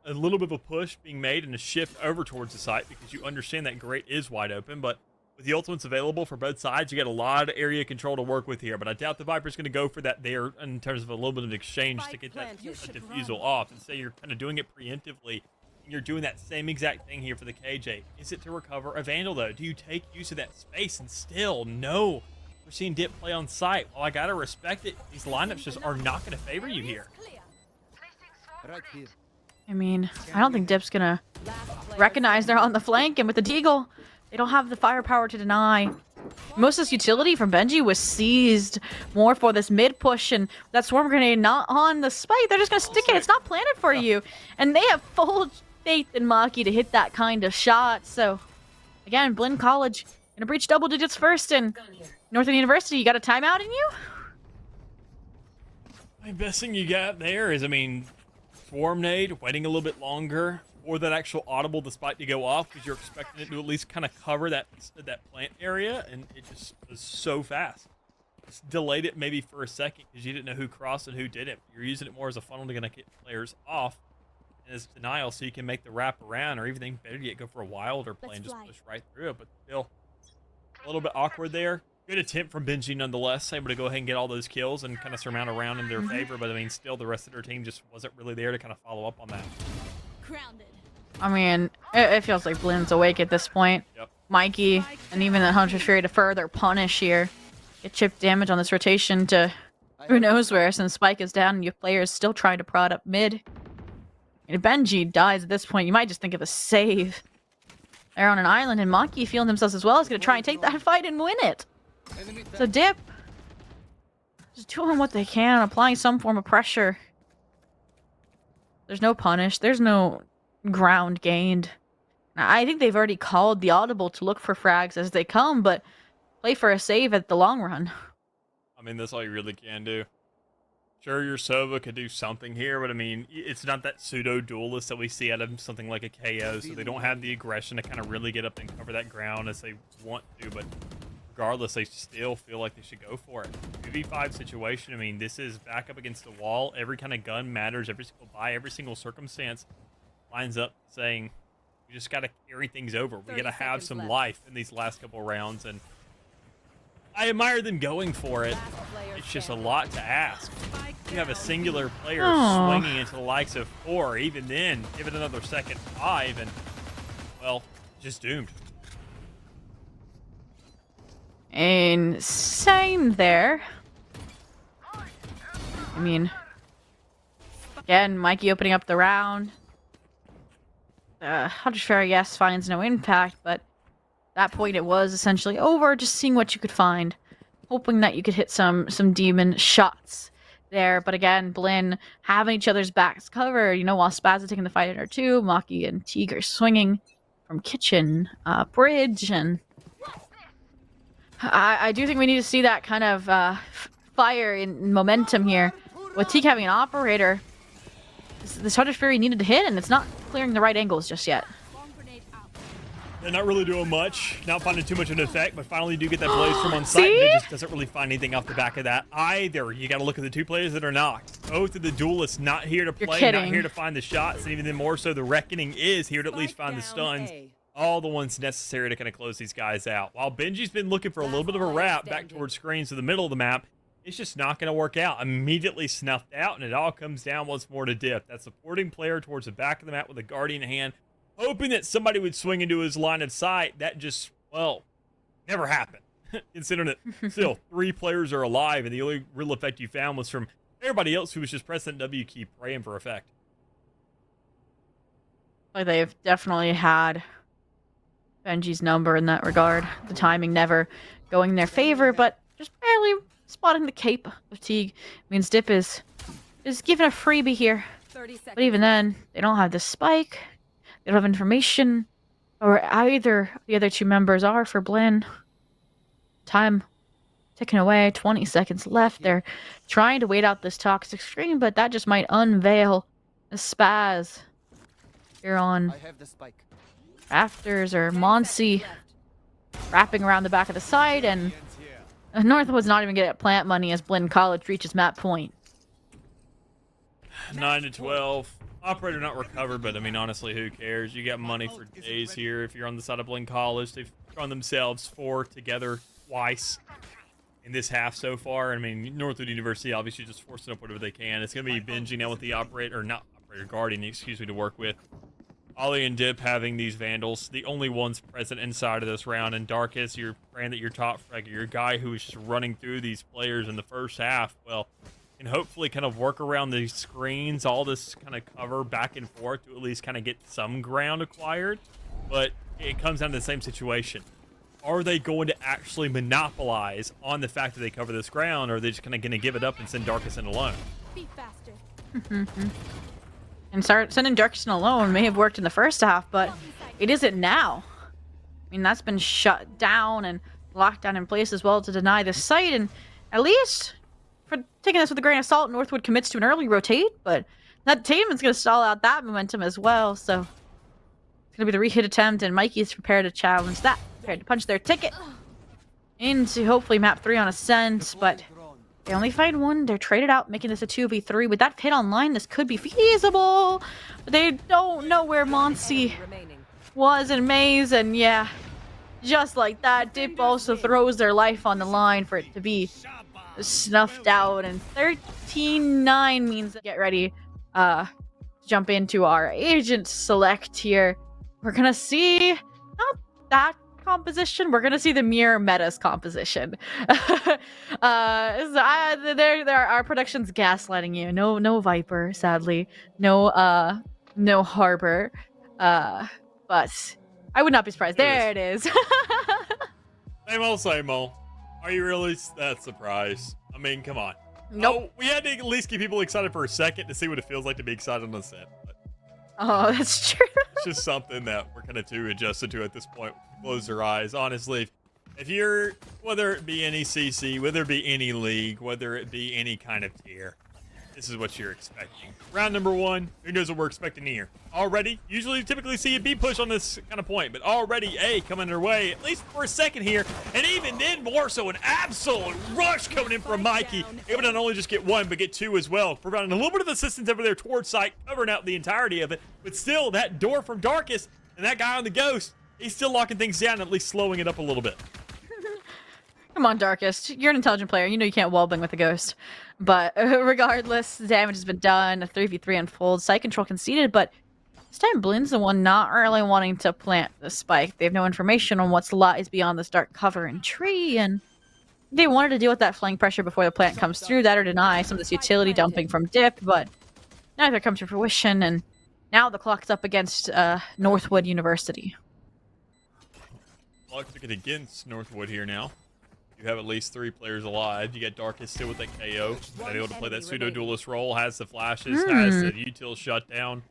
A little bit of a push being made and a shift over towards the site because you understand that Great is wide open, but with the ultimates available for both sides, you get a lot of area control to work with here, but I doubt the Viper's going to go for that there in terms of a little bit of exchange to get that defusal off and say you're kind of doing it preemptively You're doing that same exact thing here for the KJ. Is it to recover a Vandal, though? Do you take use of that space? And still, no. We're seeing Dip play on site. Well, I got to respect it. These lineups just are not going to favor you here. Right here. I mean, I don't think Dip's gonna recognize they're on the flank, and with the Deagle, they don't have the firepower to deny. Most of this utility from Benji was seized more for this mid push, and that swarm grenade not on the spike. They're just gonna stick it. It's not planted for you, and they have full faith in Maki to hit that kind of shot. So, again, Blinn College gonna breach double digits first, and Northwood University, you got a timeout in you? The best thing you got there is, I mean, Swarm Nade, waiting a little bit longer for that actual audible the spike to go off, because you're expecting it to at least kind of cover that plant area, and it just was so fast. Just delayed it maybe for a second because you didn't know who crossed and who didn't. You're using it more as a funnel to get players off and as denial, so you can make the wrap around, or even better yet, go for a wilder play and just push right through it. But still, a little bit awkward there. Good attempt from Benji nonetheless, able to go ahead and get all those kills and kind of surmount around in their favor, but I mean, still the rest of their team just wasn't really there to kind of follow up on that. Grounded. I mean, it feels like Blinn's awake at this point. Yep. Mikey and even the Hunter's Fury to further punish here. Get chip damage on this rotation to who knows where, since Spike is down and your players still trying to prod up mid. And if Benji dies at this point, you might just think of a save. They're on an island, and Maki feeling themselves as well is going to try and take that fight and win it. So Dip, just doing what they can, applying some form of pressure. There's no punish. There's no ground gained. I think they've already called the audible to look for frags as they come, but play for a save at the long run. I mean, that's all you really can do. Sure, your Sova could do something here, but I mean, it's not that pseudo-duelist that we see out of something like a KO, so they don't have the aggression to kind of really get up and cover that ground as they want to, but regardless, they still feel like they should go for it. 2v5 situation, I mean, this is back up against the wall. Every kind of gun matters. Every single buy, every single circumstance lines up saying, we just got to carry things over. We got to have some life in these last couple rounds, and I admire them going for it. It's just a lot to ask. You have a singular player swinging into the likes of 4. Even then, give it another second 5, and, well, just doomed. Insane there. I mean, again, Mikey opening up the round. Hunter's Fury, yes, finds no impact, but at that point it was essentially over, just seeing what you could find. Hoping that you could hit some demon shots there. But again, Blinn having each other's backs covered, you know, while Spaz is taking the fight in her too, Maki and Teague are swinging from kitchen, bridge, and I do think we need to see that kind of fire and momentum here. With Teague having an operator, this Hunter's Fury needed to hit, and it's not clearing the right angles just yet. They're not really doing much, not finding too much of an effect, but finally do get that blaze from on site. It just doesn't really find anything off the back of that either. You got to look at the two players that are knocked. Both of the duelists not here to play, not here to find the shots, and even then more so, the Reckoning is here to at least find the stuns. All the ones necessary to kind of close these guys out. While Benji's been looking for a little bit of a wrap back towards screens to the middle of the map, it's just not going to work out. Immediately snuffed out, and it all comes down once more to Dip. That supporting player towards the back of the map with a Guardian hand, hoping that somebody would swing into his line of sight. That just, well, never happened. Considering that still 3 players are alive, and the only real effect you found was from everybody else who was just pressing W key, praying for effect. Like, they've definitely had Benji's number in that regard. The timing never going in their favor, but just barely spotting the cape of Teague means Dip is given a freebie here. But even then, they don't have the spike. They don't have information, or either the other 2 members are for Blinn. Time ticking away, 20 seconds left. They're trying to wait out this toxic screen, but that just might unveil a Spaz here on Rafters or Monsi wrapping around the back of the site, and Northwood's not even going to get plant money as Blinn College reaches map point. 9 to 12. Operator not recovered, but I mean, honestly, who cares? You got money for days here if you're on the side of Blinn College. They've thrown themselves 4 together twice in this half so far. I mean, Northwood University obviously just forcing up whatever they can. It's going to be Benji now with the operator, or not operator, Guardian, excuse me, to work with. Ollie and Dip having these Vandals, the only ones present inside of this round, and Darkus, you're praying that your top fragger, your guy who is just running through these players in the first half, well, can hopefully kind of work around these screens, all this kind of cover back and forth to at least kind of get some ground acquired. But it comes down to the same situation. Are they going to actually monopolize on the fact that they cover this ground, or are they just kind of going to give it up and send Darkus in alone? Be faster. And sending Darkus in alone may have worked in the first half, but it isn't now. I mean, that's been shut down and locked down in place as well to deny this site, and at least for taking this with a grain of salt, Northwood commits to an early rotate, but that Tateman's going to stall out that momentum as well, so it's going to be the re-hit attempt, and Mikey's prepared to challenge that, prepared to punch their ticket into hopefully map 3 on Ascent, but they only find one. They're traded out, making this a 2v3. With that hit online, this could be feasible, but they don't know where Monsi was in Maze, and yeah, just like that, Dip also throws their life on the line for it to be snuffed out, and 13-9 means get ready jump into our agent select here. We're gonna see not that composition, we're gonna see the mirror metas composition. Our production's gaslighting you. No Viper, sadly, no Harbor, but I would not be surprised. There it is. Same old. Are you really that surprised? I mean, come on. Nope. Oh, we had to at least get people excited for a second to see what it feels like to be excited on the set. But Oh, that's true. it's just something that we're kind of too adjusted to at this point. Close their eyes. Honestly, if you're, whether it be any CC, whether it be any league, whether it be any kind of tier, this is what you're expecting. Round number 1, who knows what we're expecting here? Already, usually typically see a B push on this kind of point, but already A coming their way, at least for a second here, and even then more so an absolute rush coming in from Mikey, able to not only just get 1, but get 2 as well, providing a little bit of assistance over there towards site, covering out the entirety of it, but still, that door from Darkus, and that guy on the Ghost, he's still locking things down, at least slowing it up a little bit. Come on, Darkest. You're an intelligent player. You know you can't wallbang with a ghost. But regardless, the damage has been done. A 3v3 unfolds. Site control conceded, but this time Blinn's the one not really wanting to plant the spike. They have no information on what lies beyond this dark cover and tree, and they wanted to deal with that flank pressure before the plant comes through, that or deny some of this utility dumping from Dip, but neither comes to fruition, and now the clock's up against Northwood University. Clock's ticking against Northwood here now. You have at least 3 players alive. You got Darkus still with that KO. Been able to play that pseudo-duelist role. Has the flashes. Has the util shut down.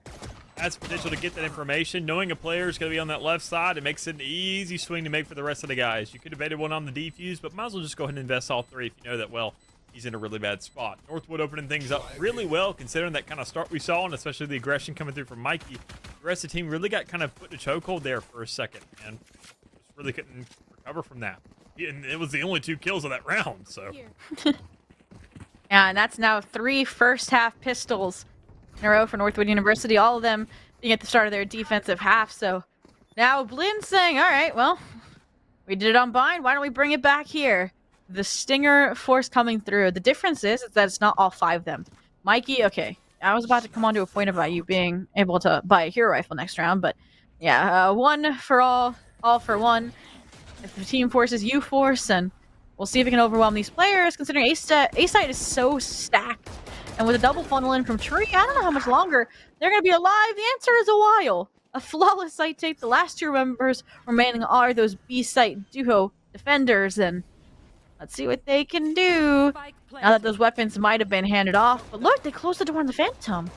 Has potential to get that information. Knowing a player is going to be on that left side, it makes it an easy swing to make for the rest of the guys. You could have baited one on the defuse, but might as well just go ahead and invest all 3 if you know that well. He's in a really bad spot. Northwood opening things up really well, considering that kind of start we saw, and especially the aggression coming through from Mikey. The rest of the team really got kind of put in a chokehold there for a second, and just really couldn't recover from that. And it was the only 2 kills of that round, so. Yeah, and that's now 3 first-half pistols in a row for Northwood University, all of them being at the start of their defensive half. So now Blinn's saying, all right, well, we did it on Bind. Why don't we bring it back here? The Stinger force coming through. The difference is that it's not all 5 of them. Mikey, okay, I was about to come on to a point about you being able to buy a hero rifle next round, but yeah, 1 for all for 1. If the team forces you force, and we'll see if we can overwhelm these players, considering A-site is so stacked. And with a double funnel in from Tree, I don't know how much longer they're going to be alive. The answer is a while. A flawless site take. The last 2 members remaining are those B-site duo defenders, and let's see what they can do. Now that those weapons might have been handed off. But look, they closed the door on the Phantom.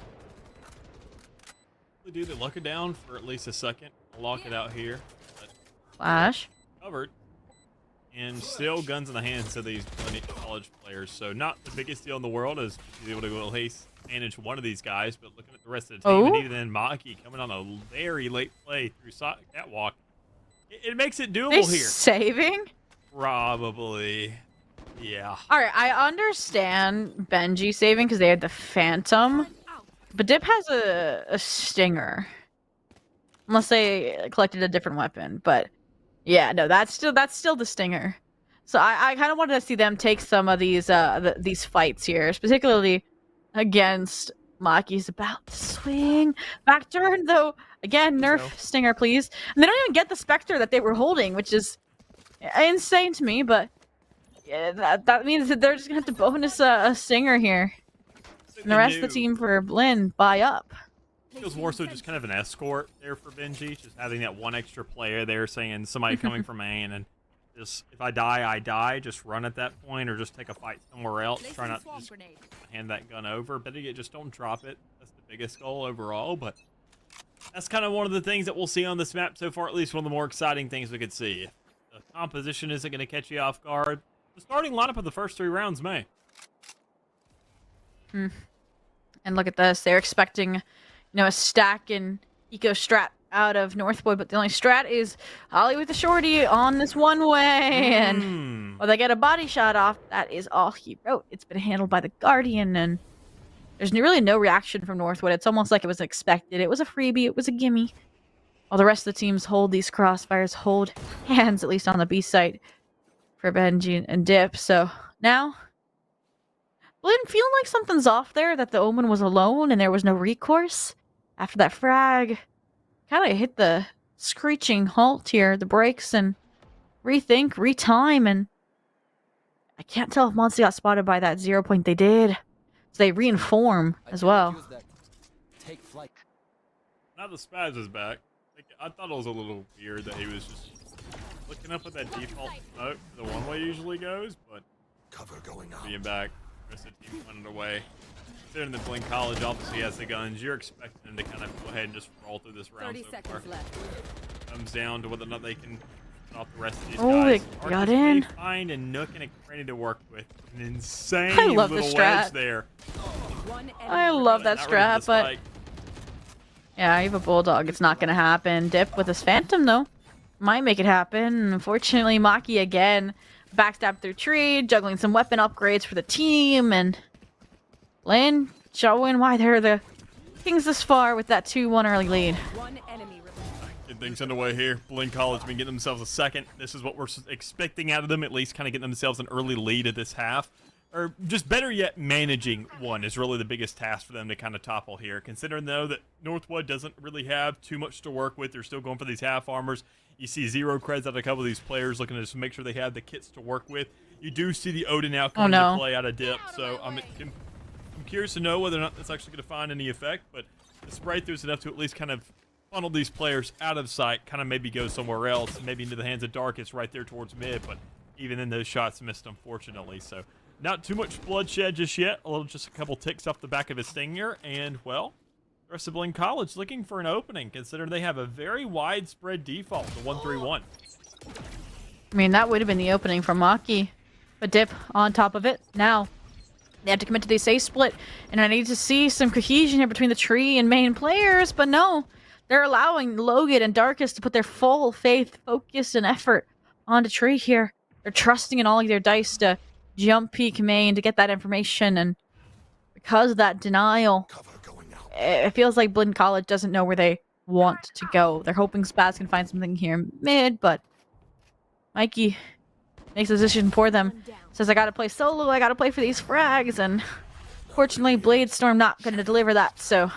They lock it down for at least a second. I'll lock it out here. Flash. Covered. And still guns in the hands of these college players. So not the biggest deal in the world as he's able to go at least manage one of these guys. But looking at the rest of the team, and even then Maki coming on a very late play through catwalk, it makes it doable here. Saving? Probably. Yeah. All right, I understand Benji saving because they had the Phantom. But Dip has a Stinger. Unless they collected a different weapon. But yeah, no, that's still the Stinger. So I kind of wanted to see them take some of these fights here, particularly against Maki's about to swing. Back turn, though. Again, nerf Stinger, please. And they don't even get the Spectre that they were holding, which is insane to me, but yeah, that means that they're just going to have to bonus a Stinger here. And the rest of the team for Blinn buy up. Feels more so just kind of an escort there for Benji, just having that one extra player there saying somebody coming from main, and just if I die, just run at that point or just take a fight somewhere else. Try not to just hand that gun over. Better yet, just don't drop it. That's the biggest goal overall, but that's kind of one of the things that we'll see on this map so far, at least one of the more exciting things we could see. If the composition isn't going to catch you off guard, the starting lineup of the first 3 rounds may. And look at this. They're expecting, a stack and eco strat out of Northwood, but the only strat is Ollie with the shorty on this one way, and they get a body shot off. That is all he wrote. It's been handled by the Guardian, and there's really no reaction from Northwood. It's almost like it was expected. It was a freebie. It was a gimme. While the rest of the teams hold these crossfires, hold hands, at least on the B site, for Benji and Dip. So now, Blinn feeling like something's off there, that the Omen was alone and there was no recourse after that frag. Kind of hit the screeching halt here, the brakes, and rethink, retime, and I can't tell if Monty got spotted by that 0 point they did. So they reinform as well. Take flight. Now the Spaz is back. I thought it was a little weird that he was just looking up at that default smoke the one-way usually goes, but Cover going on. being back, the rest of the team went away. Considering that Blinn College obviously has the guns, you're expecting them to kind of go ahead and just roll through this round 30 so seconds far. left. Comes down to whether or not they can cut off the rest of these Oh, guys. they got in. Find a nook and a cranny to work with. An insane I love the little strat. wedge there. I love that Not ready for strat, the but spike. yeah, I have a Bulldog. It's not going to happen. Dip with his Phantom, though. Might make it happen. Unfortunately, Maki again backstab through tree, juggling some weapon upgrades for the team, and Blinn showing why they're the kings this far with that 2-1 early lead. One enemy remaining. Get things underway here. Blinn College been getting themselves a second. This is what we're expecting out of them, at least kind of getting themselves an early lead at this half. Or just better yet, managing one is really the biggest task for them to kind of topple here. Considering, though, that Northwood doesn't really have too much to work with. They're still going for these half armors. You see 0 creds out of a couple of these players looking to just make sure they have the kits to work with. You do see the Odin now coming into play out of Dip, so I'm curious to know whether or not that's actually going to find any effect, but the spray through is enough to at least kind of funnel these players out of sight, kind of maybe go somewhere else, maybe into the hands of Darkest right there towards mid, but even then those shots missed, unfortunately, so not too much bloodshed just yet, just a couple ticks off the back of his Stinger, and, well, the rest of Blinn College looking for an opening, considering they have a very widespread default, the 1-3-1. I mean, that would have been the opening for Maki, but Dip on top of it. Now, they have to commit to the safe split, and I need to see some cohesion here between the tree and main players, but no. They're allowing Logan and Darkest to put their full faith, focus, and effort onto tree here. They're trusting in all of their dice to jump peek main to get that information, and because of that denial, it feels like Blinn College doesn't know where they want to go. They're hoping Spaz can find something here mid, but Mikey makes a decision for them. Says, I gotta play solo, I gotta play for these frags, and fortunately, Bladestorm not gonna deliver that, so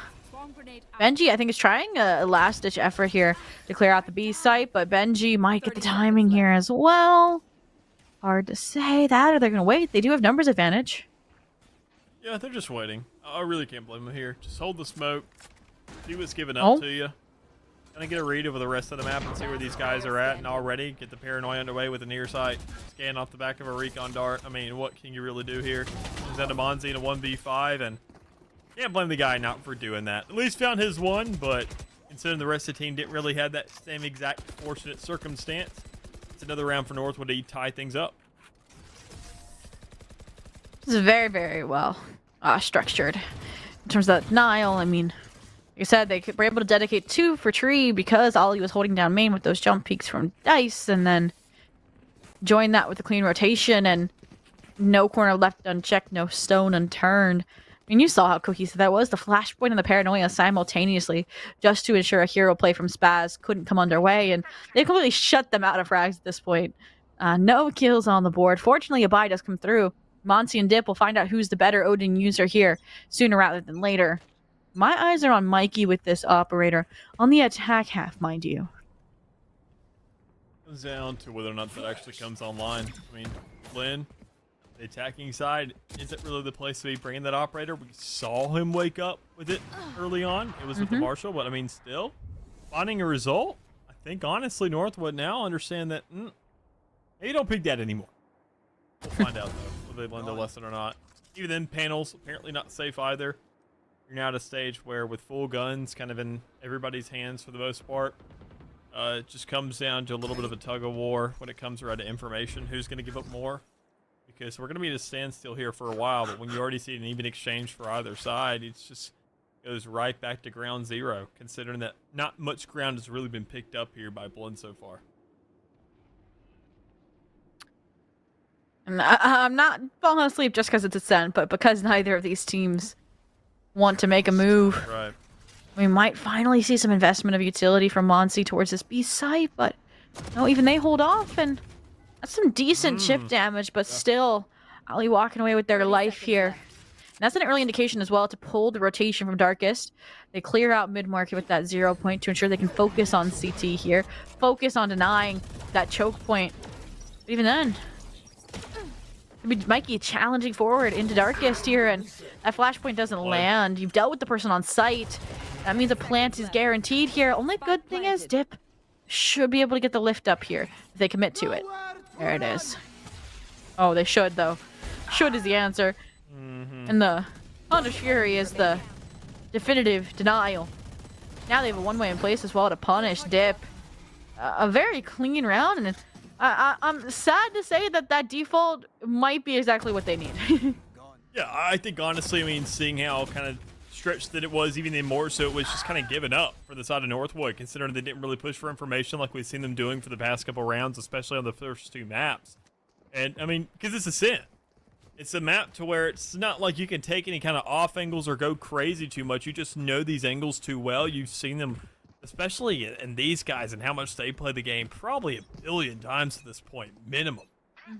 Benji, I think, is trying a last-ditch effort here to clear out the B site, but Benji might get the timing here as well. Hard to say that, or they're gonna wait. They do have numbers advantage. Yeah, they're just waiting. I really can't blame them here. Just hold the smoke, see what's given up to you. Kind of get a read over the rest of the map and see where these guys are at, and already get the paranoia underway with the near sight. Scan off the back of a recon dart. I mean, what can you really do here? Zendamonzi in a 1v5, and can't blame the guy not for doing that. At least found his one, but considering the rest of the team didn't really have that same exact fortunate circumstance, it's another round for Northwood to tie things up. This is very, very well structured. In terms of that denial, I mean, like I said, they were able to dedicate 2 for tree because Ollie was holding down main with those jump peaks from Dice, and then join that with a clean rotation and no corner left unchecked, no stone unturned. I mean, you saw how cohesive that was. The flashpoint and the paranoia simultaneously, just to ensure a hero play from Spaz couldn't come underway, and they completely shut them out of frags at this point. No kills on the board. Fortunately, a buy does come through. Monty and Dip will find out who's the better Odin user here sooner rather than later. My eyes are on Mikey with this operator. On the attack half, mind you. Comes down to whether or not that actually comes online. I mean, Blinn, the attacking side, isn't really the place to be bringing that operator. We saw him wake up with it early on. It was with the Marshal, but I mean, still, finding a result, I think, honestly, Northwood now understand that maybe don't pick that anymore. We'll find out, though, whether they learned the lesson or not. Even then, panels, apparently not safe either. You're now at a stage where, with full guns kind of in everybody's hands for the most part, it just comes down to a little bit of a tug of war when it comes around to information. Who's going to give up more? Because we're going to be at a standstill here for a while, but when you already see an even exchange for either side, it just goes right back to ground zero, considering that not much ground has really been picked up here by Blinn so far. And I'm not falling asleep just because it's Ascent, but because neither of these teams want to make a move. Right. We might finally see some investment of utility from Monsi towards this B site, but no, even they hold off, and that's some decent chip damage, but still, Ali walking away with their life here. And that's an early indication as well to pull the rotation from Darkest. They clear out mid-market with that 0 point to ensure they can focus on CT here, focus on denying that choke point. But even then, Mikey challenging forward into Darkest here, and that flashpoint doesn't land. You've dealt with the person on site. That means a plant is guaranteed here. Only good thing is Dip should be able to get the lift up here if they commit to it. There it is. Oh, they should, though. Should is the answer. And the Hunter's Fury is the definitive denial. Now they have a one-way in place as well to punish Dip. A very clean round, and I'm sad to say that that default might be exactly what they need. Yeah, I think honestly, I mean, seeing how kind of stretched that it was, even then more so, it was just kind of given up for the side of Northwood, considering they didn't really push for information like we've seen them doing for the past couple rounds, especially on the first two maps. And I mean, because it's a sin. It's a map to where it's not like you can take any kind of off angles or go crazy too much. You just know these angles too well. You've seen them, especially in these guys and how much they play the game, probably a billion times at this point, minimum.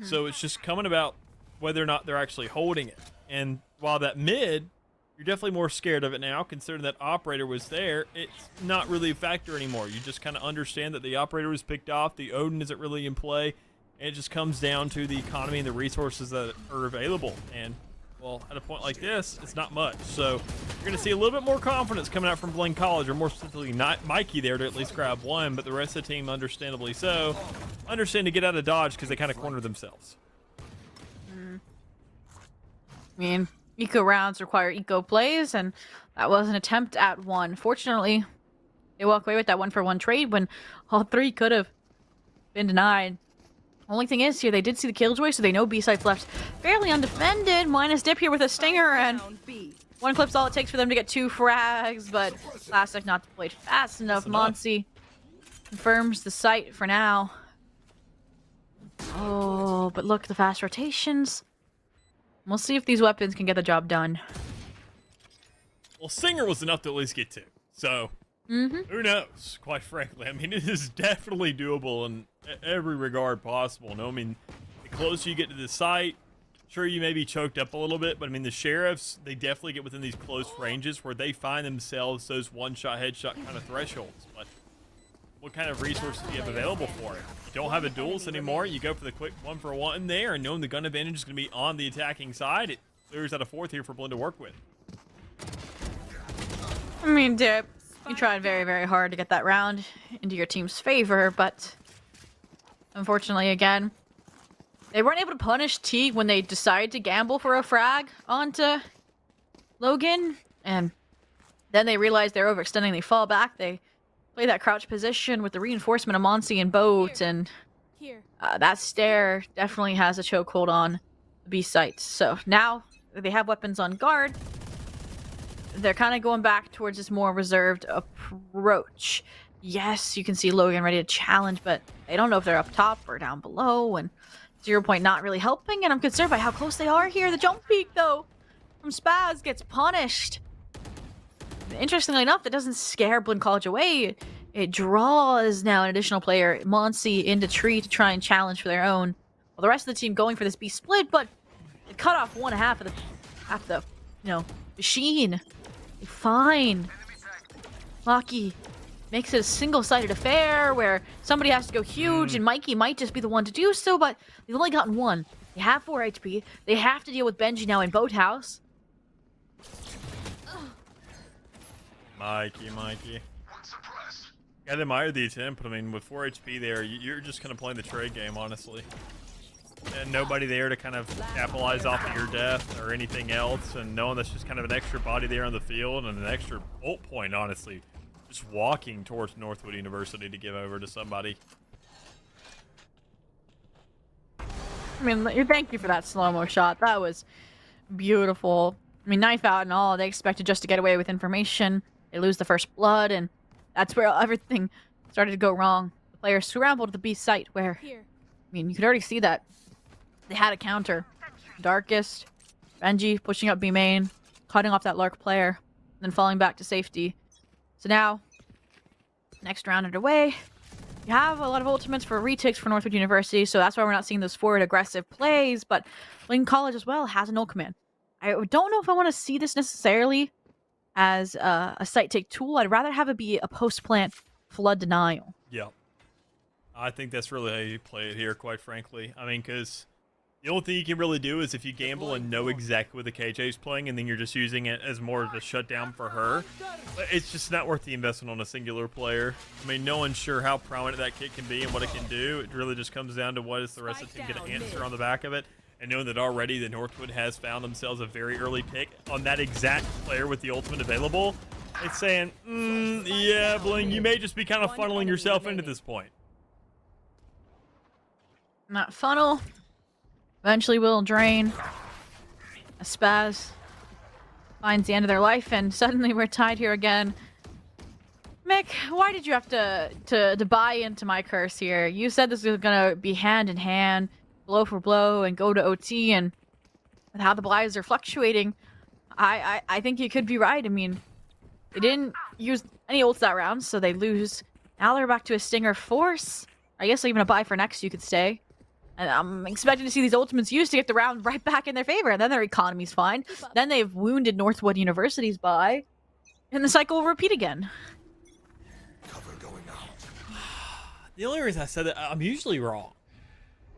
So it's just coming about whether or not they're actually holding it. And while that mid, you're definitely more scared of it now, considering that operator was there. It's not really a factor anymore. You just kind of understand that the operator was picked off, the Odin isn't really in play, and it just comes down to the economy and the resources that are available. And, well, at a point like this, it's not much. So you're going to see a little bit more confidence coming out from Blinn College, or more specifically not Mikey there to at least grab one, but the rest of the team, understandably so, understand to get out of dodge because they kind of cornered themselves. I mean, eco rounds require eco plays, and that was an attempt at one. Fortunately, they walk away with that 1-for-1 trade when all three could have been denied. Only thing is here, they did see the killjoy, so they know B site's left fairly undefended. Minus Dip here with a stinger, and one clip's all it takes for them to get 2 frags, but Classic not deployed fast enough. Monsi confirms the site for now. Oh, but look, the fast rotations. We'll see if these weapons can get the job done. Well, Singer was enough to at least get 2. So, who knows, quite frankly. I mean, it is definitely doable in every regard possible. No, I mean, the closer you get to the site, sure, you may be choked up a little bit, but I mean, the Sheriffs, they definitely get within these close ranges where they find themselves those one-shot, headshot kind of thresholds. But what kind of resources do you have available for it? You don't have a duels anymore. You go for the quick 1-for-1 there, and knowing the gun advantage is going to be on the attacking side, it clears out a 4th here for Blinn to work with. I mean, Dip, you tried very, very hard to get that round into your team's favor, but unfortunately, again, they weren't able to punish Teague when they decided to gamble for a frag onto Logan, and then they realized they're overextending. They fall back. They play that crouch position with the reinforcement of Monsi and Boat, and that stair definitely has a chokehold on the B site. So now they have weapons on guard. They're kind of going back towards this more reserved approach. Yes, you can see Logan ready to challenge, but they don't know if they're up top or down below, and 0 point not really helping, and I'm concerned by how close they are here. The jump peek, though, from Spaz gets punished. Interestingly enough, that doesn't scare Blinn College away. It draws now an additional player, Monsi, into tree to try and challenge for their own. Well, the rest of the team going for this B split, but cut off half of the, machine. Fine. Lucky makes it a single-sided affair where somebody has to go huge, and Mikey might just be the one to do so, but they've only gotten one. They have 4 HP. They have to deal with Benji now in Boathouse. Mikey. Gotta admire the attempt, but I mean, with 4 HP there, you're just kind of playing the trade game, honestly. And nobody there to kind of capitalize off of your death or anything else, and knowing that's just kind of an extra body there on the field and an extra ult point, honestly. Just walking towards Northwood University to give over to somebody. I mean, thank you for that slow-mo shot. That was beautiful. I mean, knife out and all, they expected just to get away with information. They lose the first blood, and that's where everything started to go wrong. The players scrambled to the B site where, I mean, you could already see that they had a counter. Darkest, Benji pushing up B main, cutting off that Lark player, then falling back to safety. So now, next round underway. You have a lot of ultimates for retakes for Northwood University, so that's why we're not seeing those forward aggressive plays, but Blinn College as well has an ult command. I don't know if I want to see this necessarily as a site take tool. I'd rather have it be a post-plant flood denial. Yeah. I think that's really how you play it here, quite frankly. I mean, because the only thing you can really do is if you gamble and know exactly what the KJ's playing, and then you're just using it as more of a shutdown for her. But it's just not worth the investment on a singular player. I mean, no one's sure how prominent that kit can be and what it can do. It really just comes down to what is the rest of the team going to answer on the back of it. And knowing that already the Northwood has found themselves a very early pick on that exact player with the ultimate available, it's saying, yeah, Blinn, you may just be kind of funneling yourself into this point. That funnel eventually will drain. A spaz finds the end of their life, and suddenly we're tied here again. Mick, why did you have to buy into my curse here? You said this was gonna be hand in hand, blow for blow, and go to OT, and with how the buys are fluctuating, I think you could be right. I mean, they didn't use any ults that round, so they lose. Now they're back to a Stinger Force. I guess even a buy for next you could stay. And I'm expecting to see these ultimates used to get the round right back in their favor, and then their economy's fine. Then they've wounded Northwood University's buy, and the cycle will repeat again. Cover going out. The only reason I said that, I'm usually wrong,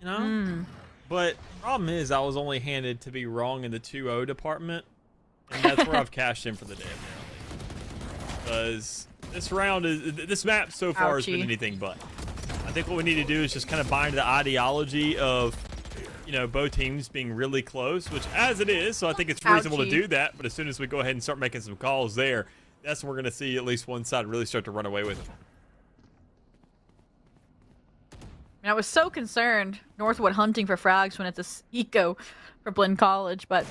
you know? But problem is I was only handed to be wrong in the 2-0 department, and that's where I've cashed in for the day, apparently. Because this map so far has been anything but. I think what we need to do is just kind of bind the ideology of, both teams being really close, which as it is, so I think it's reasonable to do that. But as soon as we go ahead and start making some calls there, that's when we're going to see at least one side really start to run away with it. I was so concerned Northwood hunting for frags when it's a eco for Blinn College, but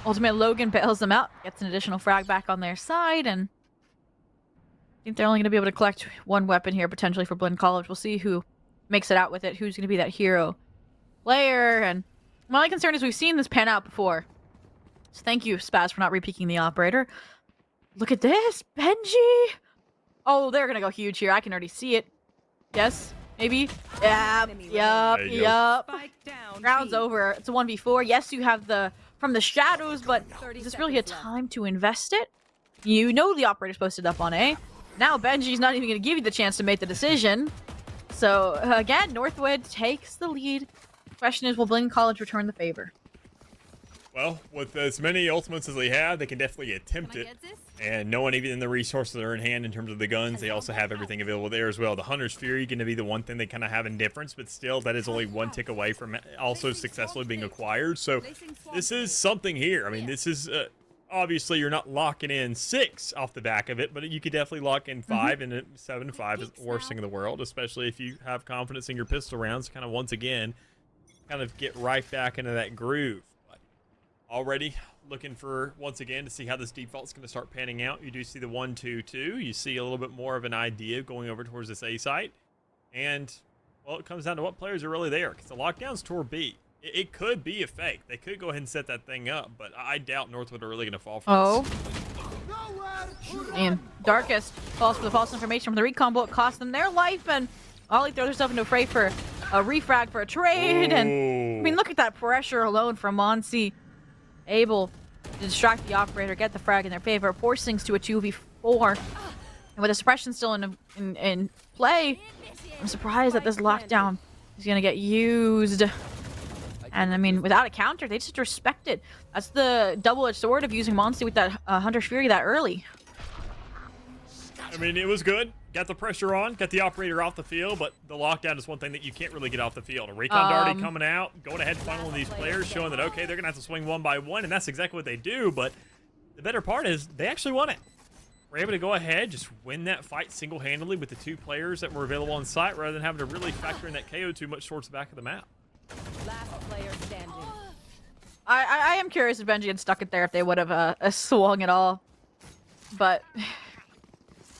ultimately Logan bails them out, gets an additional frag back on their side, and I think they're only going to be able to collect one weapon here potentially for Blinn College. We'll see who makes it out with it, who's going to be that hero player, and my only concern is we've seen this pan out before. So thank you, Spaz, for not repeaking the operator. Look at this, Benji! Oh, they're going to go huge here. I can already see it. Yes? Maybe? Yup. Round's over. It's a 1v4. Yes, you have the from the shadows, but is this really a time to invest it? You know the operator's posted up on A. Now Benji's not even going to give you the chance to make the decision. So, again, Northwood takes the lead. Question is, will Blinn College return the favor? Well, with as many ultimates as they have, they can definitely attempt it. And knowing even the resources are in hand in terms of the guns, they also have everything available there as well. The Hunter's Fury going to be the one thing they kind of have in difference, but still, that is only one tick away from also successfully being acquired. So this is something here. I mean, this is obviously you're not locking in 6 off the back of it, but you could definitely lock in 5, and 7-5 is the worst thing in the world, especially if you have confidence in your pistol rounds. Kind of once again, kind of get right back into that groove. Already looking for, once again, to see how this default's going to start panning out. You do see the 1-2-2. You see a little bit more of an idea going over towards this A site. And, well, it comes down to what players are really there. Because the lockdown's toward B. It could be a fake. They could go ahead and set that thing up. But I doubt Northwood are really going to fall for this. And Darkest falls for the false information from the recon bullet. Cost them their life. And Ollie throws herself into a fray for a refrag for a trade. And, I mean, look at that pressure alone from Monsi. able to distract the operator, get the frag in their favor, forcing things to a 2v4. And with the suppression still in play, I'm surprised that this lockdown is going to get used. And I mean, without a counter, they just respect it. That's the double-edged sword of using Monty with that Hunter's Fury that early. I mean, it was good. Got the pressure on, got the operator off the field, but the lockdown is one thing that you can't really get off the field. A Recon already coming out, going ahead funneling these players, showing that, okay, they're going to have to swing one by one, and that's exactly what they do, but the better part is they actually won it. We're able to go ahead, just win that fight single-handedly with the 2 players that were available on site, rather than having to really factor in that KO too much towards the back of the map. Last player standing. I am curious if Benji had stuck it there, if they would have swung it all. But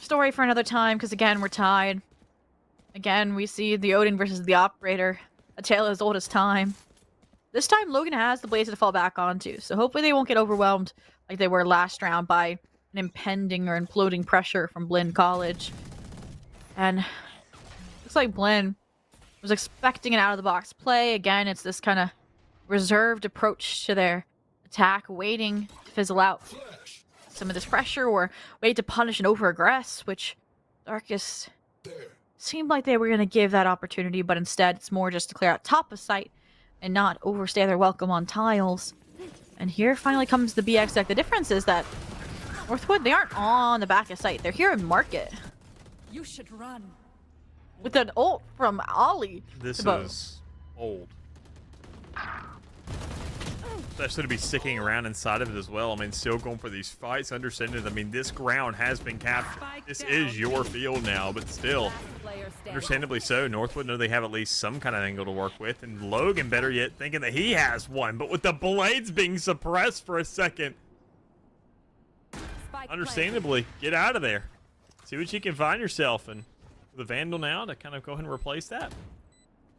story for another time, because again, we're tied. Again, we see the Odin versus the Operator, a tale as old as time. This time, Logan has the Blaze to fall back onto, so hopefully they won't get overwhelmed like they were last round by an impending or imploding pressure from Blinn College. And looks like Blinn was expecting an out-of-the-box play. Again, it's this kind of reserved approach to their attack, waiting to fizzle out some of this pressure or wait to punish and over-aggress, which Darkest seemed like they were going to give that opportunity, but instead it's more just to clear out top of site and not overstay their welcome on tiles. And here finally comes the BX deck. The difference is that Northwood, they aren't on the back of site. They're here in market. You should run. With an ult from Ollie. This is old. Especially to be sticking around inside of it as well. I mean, still going for these fights. Understanding, I mean, this ground has been captured. This is your field now, but still, understandably so. Northwood know they have at least some kind of angle to work with. And Logan, better yet, thinking that he has one. But with the blades being suppressed for a second, understandably, get out of there. See what you can find yourself. And the Vandal now to kind of go ahead and replace that.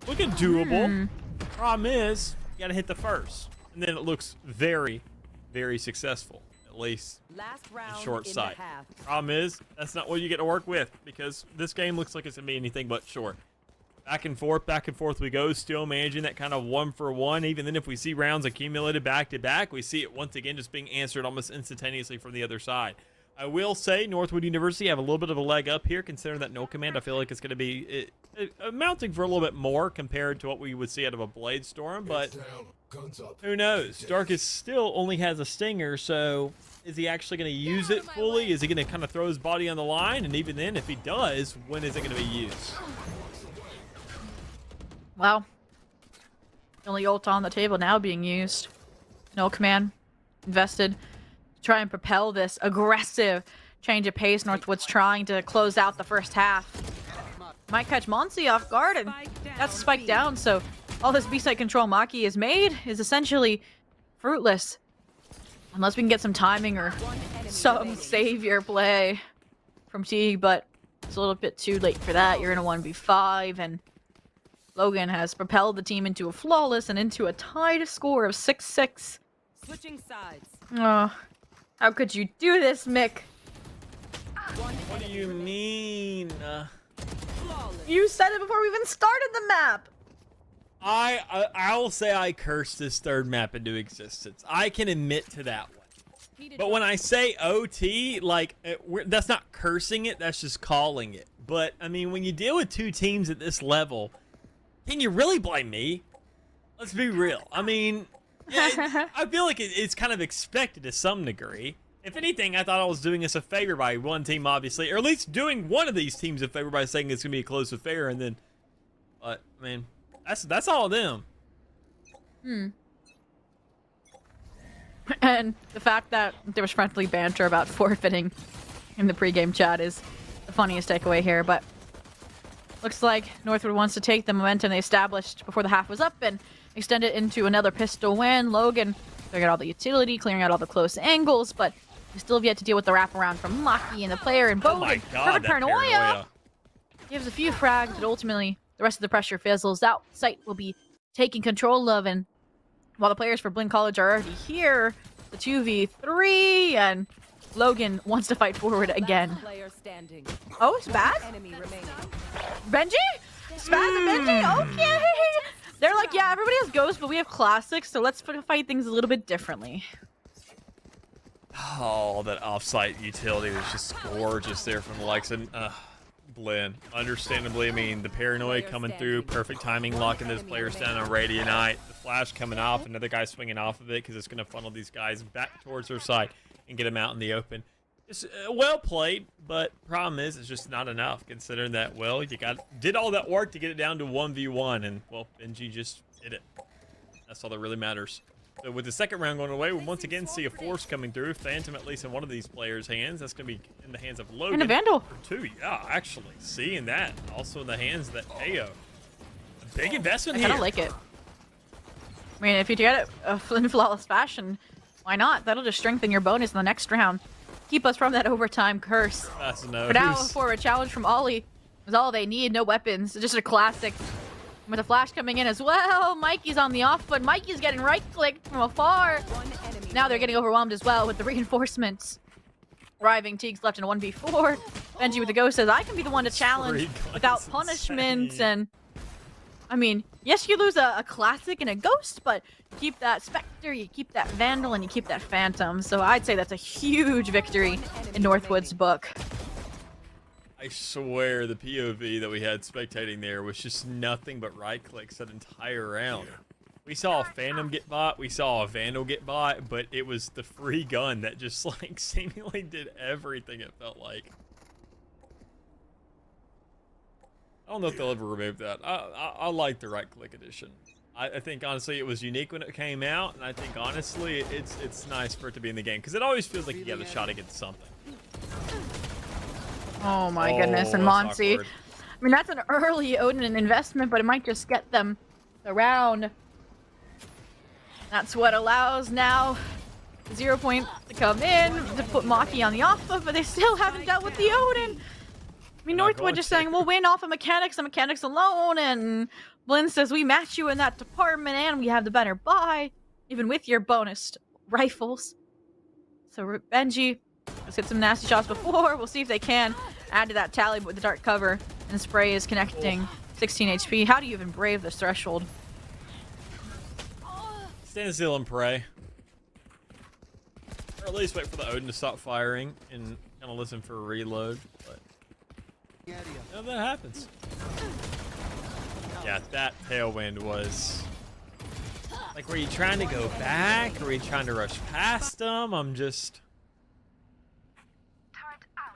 Looking doable. Problem is, you got to hit the first. And then it looks very, very successful, at least in short sight. Problem is, that's not what you get to work with, because this game looks like it's going to be anything but short. Back and forth we go, still managing that kind of 1-for-1. Even then, if we see rounds accumulated back-to-back, we see it once again just being answered almost instantaneously from the other side. I will say Northwood University have a little bit of a leg up here, considering that no command. I feel like it's going to be amounting for a little bit more compared to what we would see out of a Blade Storm, but who knows? Darkest still only has a Stinger, so is he actually going to use it fully? Is he going to kind of throw his body on the line? And even then, if he does, when is it going to be used? Wow. The only ult on the table now being used. No command invested to try and propel this aggressive change of pace. Northwood's trying to close out the first half. Might catch Monsi off guard, and that's a spike down, so all this B-side control Maki has made is essentially fruitless. Unless we can get some timing or some savior play from T, but it's a little bit too late for that. You're in a 1v5, and Logan has propelled the team into a flawless and into a tied score of 6-6. Switching sides. Oh, how could you do this, Mick? What do you mean? You said it before we even started the map. I will say I cursed this third map into existence. I can admit to that one. But when I say OT, like, that's not cursing it, that's just calling it. But, I mean, when you deal with 2 teams at this level, can you really blame me? Let's be real. I mean, I feel like it's kind of expected to some degree. If anything, I thought I was doing us a favor by one team, obviously. Or at least doing one of these teams a favor by saying it's going to be a close affair. And then, but, I mean, that's all of them. And the fact that there was friendly banter about forfeiting in the pregame chat is the funniest takeaway here. But looks like Northwood wants to take the momentum they established before the half was up and extend it into another pistol win. Logan clearing out all the utility, clearing out all the close angles, but we still have yet to deal with the wraparound from Maki and the player and Bode. Oh my God, Perfect that paranoia gives a few frags, but ultimately the rest of the pressure fizzles out. Sight will be taking control of, and while the players for Blinn College are already here, the 2v3, and Logan wants to fight forward again. Oh, it's bad? Benji? Spaz and Benji? Okay. They're like, yeah, everybody has ghosts, but we have classics, so let's fight things a little bit differently. Oh, that offsite utility was just gorgeous there from the likes of Blinn. Understandably, I mean, the paranoia coming through, perfect timing, locking those players down on Radianite. The flash coming off, another guy swinging off of it because it's going to funnel these guys back towards their side and get them out in the open. It's well played, but problem is, it's just not enough considering that, well, you did all that work to get it down to 1v1, and, well, Benji just did it. That's all that really matters. So with the second round going away, we'll once again see a force coming through. Phantom at least in one of these players' hands. That's going to be in the hands of Logan. And a Vandal. Or two, yeah, actually. Seeing that. Also in the hands of that KO. A big investment I here. kind of like it. I mean, if you get it in flawless fashion, why not? That'll just strengthen your bonus in the next round. Keep us from that overtime curse. That's a no. For now, a forward challenge from Ollie is all they need. No weapons. Just a classic. With a flash coming in as well. Mikey's on the off, but Mikey's getting right-clicked from afar. Now they're getting overwhelmed as well with the reinforcements. Arriving, Teague's left in a 1v4. Benji with the ghost says, I can be the one to challenge without punishment. And, I mean, yes, you lose a classic and a ghost, but you keep that Spectre, you keep that Vandal, and you keep that Phantom. So I'd say that's a huge victory in Northwood's book. I swear the POV that we had spectating there was just nothing but right clicks that entire round. We saw a Phantom get bought, we saw a Vandal get bought, but it was the free gun that just like seemingly did everything, it felt like. I don't know if they'll ever remove that. I like the right click edition. I think honestly it was unique when it came out, and I think honestly it's nice for it to be in the game because it always feels like you got a shot against something. Oh my goodness, and Monty. I mean, that's an early Odin investment, but it might just get them the round. That's what allows now 0 points to come in, to put Maki on the off-foot, but they still haven't dealt with the Odin. I mean, Northwood just saying, we'll win off of mechanics and mechanics alone, and Blinn says, we match you in that department, and we have the better buy, even with your bonus rifles. So Benji, let's get some nasty shots before. We'll see if they can add to that tally with the dark cover. And the spray is connecting. 16 HP. How do you even brave this threshold? Stand still and pray. Or at least wait for the Odin to stop firing and kind of listen for a reload. But yeah, that happens. Yeah, that tailwind was... Like, were you trying to go back? Or were you trying to rush past them? I'm just...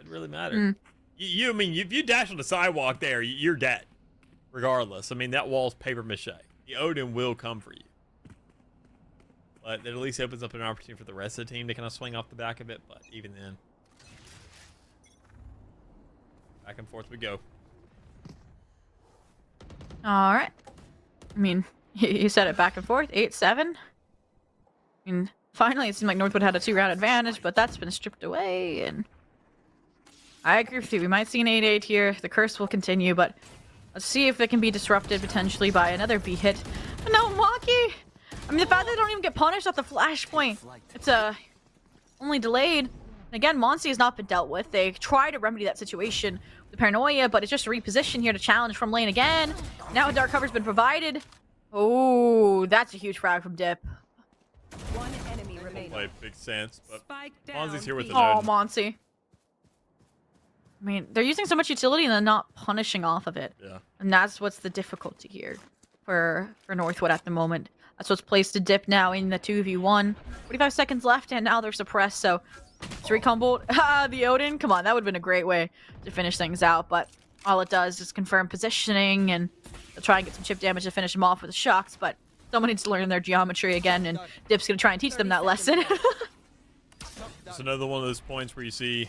It really mattered. I mean, if you dash on the sidewalk there, you're dead. Regardless. I mean, that wall's paper mache. The Odin will come for you. But it at least opens up an opportunity for the rest of the team to kind of swing off the back of it. But even then, back and forth we go. All right. I mean, you said it, back and forth. 8-7. I mean, finally, it seemed like Northwood had a 2-round advantage, but that's been stripped away. And I agree with you. We might see an 8-8 here. The curse will continue, but let's see if it can be disrupted potentially by another B hit. But no, Maki! I mean, the fact that they don't even get punished at the flashpoint. It's only delayed. And again, Monsi has not been dealt with. They try to remedy that situation with the paranoia, but it's just a reposition here to challenge from lane again. Now a dark cover's been provided. Oh, that's a huge frag from Dip. One enemy remaining. Play big sense, but Spike down. Monzi's here with the Oh, Odin. Monsi. I mean, they're using so much utility and they're not punishing off of it. Yeah. And that's what's the difficulty here for Northwood at the moment. That's what's placed to Dip now in the 2v1. 45 seconds left, and now they're suppressed, so it's recomboed. The Odin, come on, that would have been a great way to finish things out, but all it does is confirm positioning, and they'll try and get some chip damage to finish them off with the shocks, but someone needs to learn their geometry again, and Dip's going to try and teach them that lesson. It's another one of those points where you see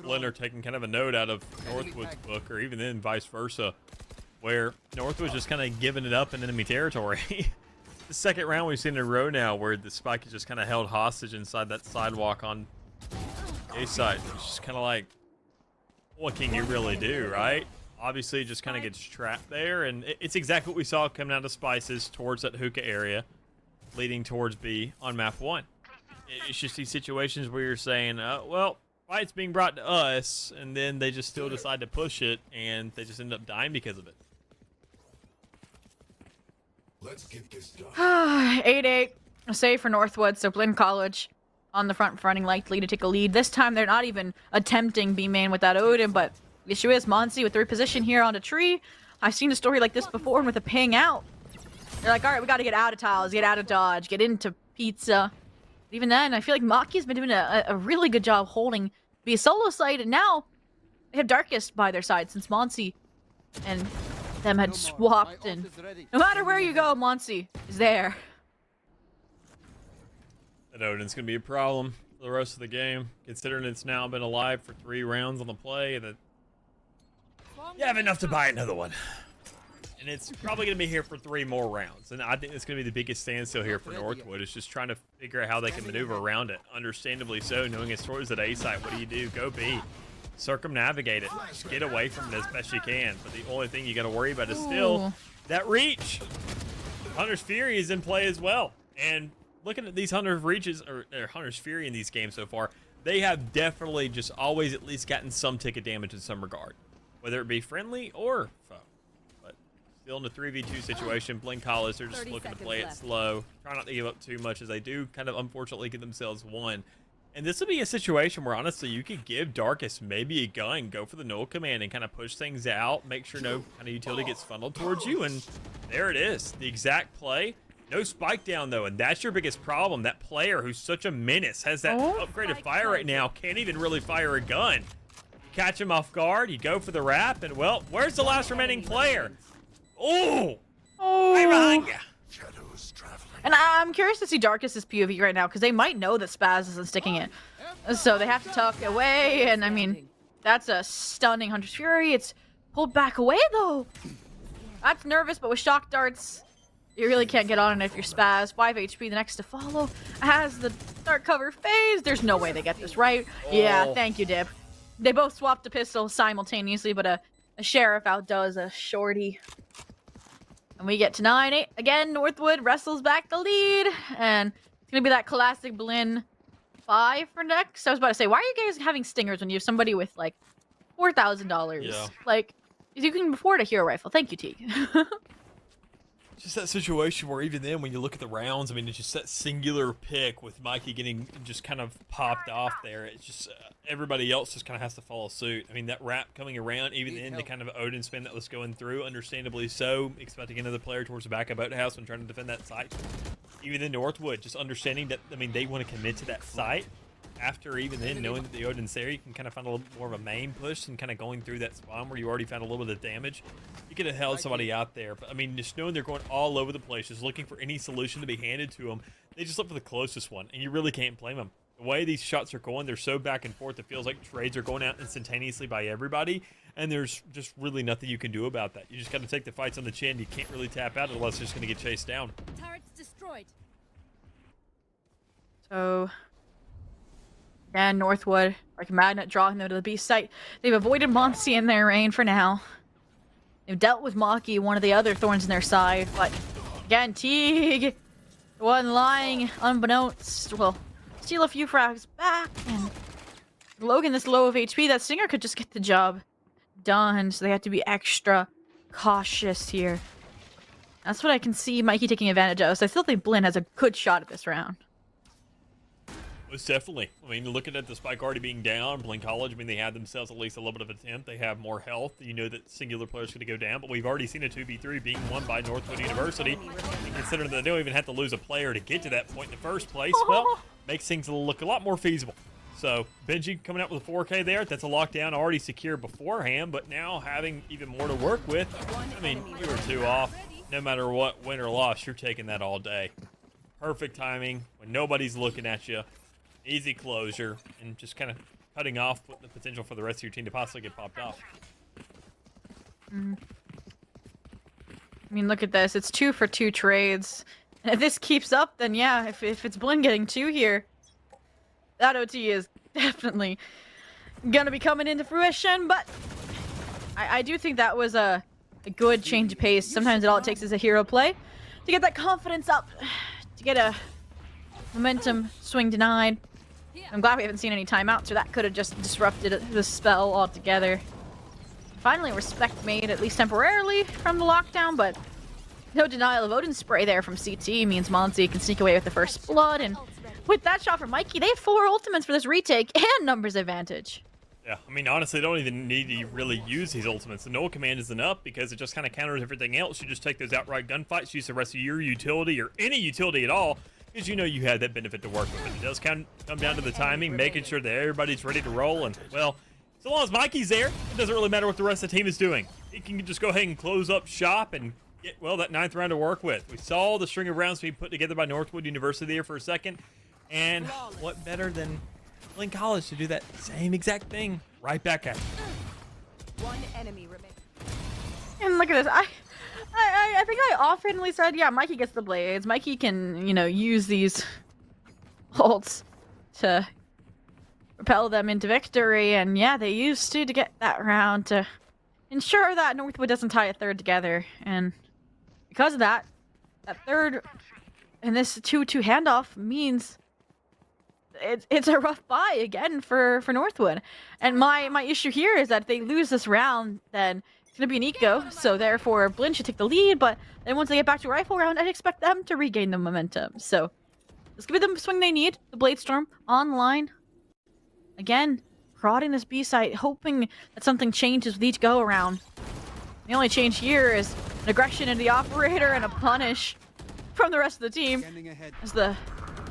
Blinn are taking kind of a note out of Northwood's book, or even then vice versa, where Northwood's just kind of giving it up in enemy territory. The second round we've seen in a row now where the spike is just kind of held hostage inside that sidewalk on A side. It's just kind of like, what can you really do, right? Obviously, it just kind of gets trapped there, and it's exactly what we saw coming out of Spices towards that hookah area, leading towards B on map 1. It's just these situations where you're saying, well, fight's being brought to us, and then they just still decide to push it, and they just end up dying because of it. Let's get this done. 8-8. A save for Northwood, so Blinn College on the front fronting likely to take a lead. This time they're not even attempting B-main with that Odin, but the issue is Monsi with the reposition here on a tree. I've seen a story like this before with a ping out. They're like, alright, we gotta get out of tiles, get out of dodge, get into pizza. Even then, I feel like Maki's been doing a really good job holding the solo side, and now they have Darkest by their side since Monsi and them had swapped, and no matter where you go, Monsi is there. That Odin's gonna be a problem for the rest of the game, considering it's now been alive for 3 rounds on the play. That you have enough to buy another one, and it's probably gonna be here for 3 more rounds. And I think it's gonna be the biggest standstill here for Northwood. Is just trying to figure out how they can maneuver around it. Understandably so, knowing it's towards that A site. What do? Go B. Circumnavigate it. Just get away from it as best you can. But the only thing you got to worry about is still that reach. Hunter's Fury is in play as well. And looking at these Hunter's Reaches, or Hunter's Fury in these games so far, they have definitely just always at least gotten some ticket damage in some regard. Whether it be friendly or foe. But still in a 3v2 situation, Blinn College, they're just looking to play it slow. Try not to give up too much as they do kind of unfortunately get themselves one. And this would be a situation where, honestly, you could give Darkest maybe a gun, go for the null command, and kind of push things out, make sure no kind of utility gets funneled towards you, and there it is. The exact play. No spike down, though, and that's your biggest problem. That player who's such a menace, has that upgraded fire right now, can't even really fire a gun. You catch him off guard, you go for the wrap, and, well, where's the last remaining player? Oh! Right behind you. Shadows traveling. And I'm curious to see Darkest's POV right now, because they might know that Spaz isn't sticking it. So they have to tuck away, and I mean, that's a stunning Hunter's Fury. It's pulled back away, though. That's nervous, but with shock darts, you really can't get on it if you're Spaz. 5 HP, the next to follow. Has the dark cover phase. There's no way they get this right. Yeah, thank you, Dip. They both swapped a pistol simultaneously, but a Sheriff outdoes a Shorty. And we get to 9-8. Again, Northwood wrestles back the lead. And it's going to be that classic Blinn 5 for next. I was about to say, why are you guys having stingers when you have somebody with, like, $4,000? Yeah. Like, you can afford a hero rifle. Thank you, Teague. Just that situation where even then, when you look at the rounds, I mean, it's just that singular pick with Mikey getting just kind of popped off there. It's just everybody else just kind of has to follow suit. I mean, that wrap coming around, even then, the kind of Odin spin that was going through, understandably so, expecting another player towards the back of Boathouse and trying to defend that site. Even in Northwood, just understanding that, I mean, they want to commit to that site. After even then, knowing that the Odin's there, you can kind of find a little more of a main push and kind of going through that spawn where you already found a little bit of damage. You could have held somebody out there. But, I mean, just knowing they're going all over the place, just looking for any solution to be handed to them, they just look for the closest one, and you really can't blame them. The way these shots are going, they're so back and forth, it feels like trades are going out instantaneously by everybody, and there's just really nothing you can do about that. You just got to take the fights on the chin. You can't really tap out unless it's just going to get chased down. Turrets destroyed. So... yeah, Northwood, like a magnet, drawing them to the B site. They've avoided Monsi in their reign for now. They've dealt with Maki, one of the other thorns in their side, but again, Teague, the one lying unbeknownst, will steal a few frags back, and Logan this low of HP, that Stinger could just get the job done, so they have to be extra cautious here. That's what I can see Mikey taking advantage of, so I still think Blinn has a good shot at this round. Most definitely. I mean, looking at the spike already being down, Blinn College, I mean, they had themselves at least a little bit of attempt. They have more health. You know that singular players going to go down, but we've already seen a 2v3 being won by Northwood University. And considering that they don't even have to lose a player to get to that point in the first place, well, makes things look a lot more feasible. So, Benji coming out with a 4K there. That's a lockdown already secured beforehand, but now having even more to work with, I mean, you were 2 off. No matter what, win or loss, you're taking that all day. Perfect timing when nobody's looking at you. Easy closure, and just kind of cutting off the potential for the rest of your team to possibly get popped off. I mean, look at this. It's 2 for 2 trades. And if this keeps up, then yeah, if it's Blinn getting 2 here, that OT is definitely gonna be coming into fruition, but I do think that was a good change of pace. Sometimes all it takes is a hero play to get that confidence up, to get a momentum swing denied. I'm glad we haven't seen any timeouts, or that could have just disrupted the spell altogether. Finally, respect made, at least temporarily, from the lockdown, but No denial of Odin spray there from CT means Monty can sneak away with the first blood, and with that shot from Mikey, they have 4 ultimates for this retake and numbers advantage. Yeah, I mean, honestly, they don't even need to really use these ultimates. The null command is enough because it just kind of counters everything else. You just take those outright gunfights, use the rest of your utility or any utility at all, because you know you had that benefit to work with. It does come down to the timing, making sure that everybody's ready to roll, and, well, so long as Mikey's there, it doesn't really matter what the rest of the team is doing. He can just go ahead and close up shop and get, well, that 9th round to work with. We saw the string of rounds being put together by Northwood University there for a second, and what better than Blinn College to do that same exact thing right back at you. One enemy remaining. And look at this. I think I oftenly said, yeah, Mikey gets the blades. Mikey can, you know, use these ults to propel them into victory. And yeah, they used to get that round to ensure that Northwood doesn't tie a third together. And because of that, that third and this 2-2 handoff means it's a rough buy again for Northwood. And my issue here is that if they lose this round, then it's going to be an eco, so therefore Blinn should take the lead, but then once they get back to rifle round, I'd expect them to regain the momentum. So let's give them the swing they need. The Blade Storm online. Again, prodding this B site, hoping that something changes with each go around. The only change here is an aggression in the operator and a punish from the rest of the team as the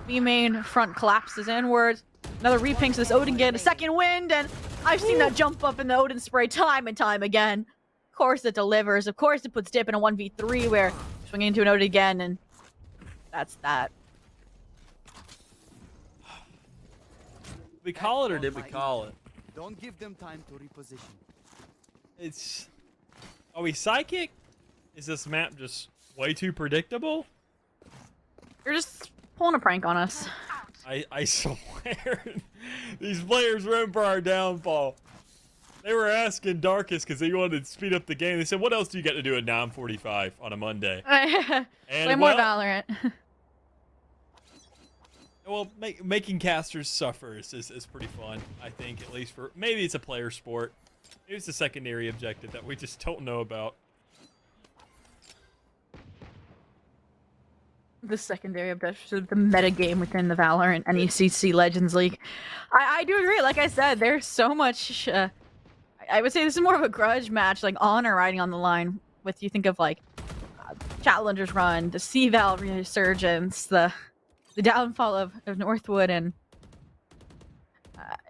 B main front collapses inwards. Another repink to this Odin get a second wind, and I've seen that jump up in the Odin spray time and time again. Of course it delivers. Of course it puts Dip in a 1v3 where swinging into an Odin again, and that's that. We call it or did we call it? Don't give them time to reposition. It's... Are we psychic? Is this map just way too predictable? You're just pulling a prank on us. I swear, these players were in for our downfall. They were asking Darkus because they wanted to speed up the game. They said, what else do you get to do at 9:45 on a Monday? Play more Valorant. Well, making casters suffer is pretty fun, I think, at least for... Maybe it's a player sport. Maybe it's a secondary objective that we just don't know about. The secondary objective, the meta game within the Valorant NECC Legends League. I do agree. Like I said, there's so much. I would say this is more of a grudge match, like honor riding on the line. With you think of like Challenger's Run, the CVAL resurgence, the downfall of Northwood, and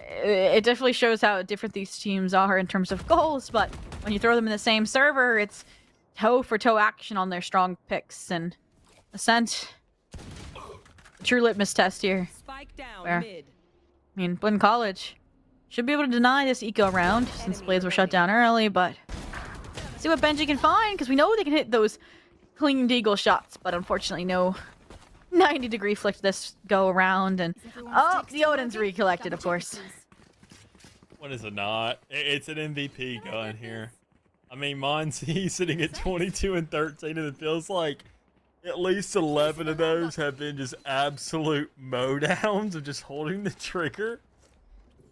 it definitely shows how different these teams are in terms of goals. But when you throw them in the same server, it's toe for toe action on their strong picks and. Ascent. True litmus test here. Spike down Where? mid. I mean, Blinn College should be able to deny this eco round since blades were shut down early, but see what Benji can find, because we know they can hit those clean deagle shots, but unfortunately no 90-degree flick this go around, and oh, the Odin's recollected, of course. What is it not? It's an MVP gun here. I mean, Monty sitting at 22 and 13, and it feels like at least 11 of those have been just absolute mowdowns of just holding the trigger.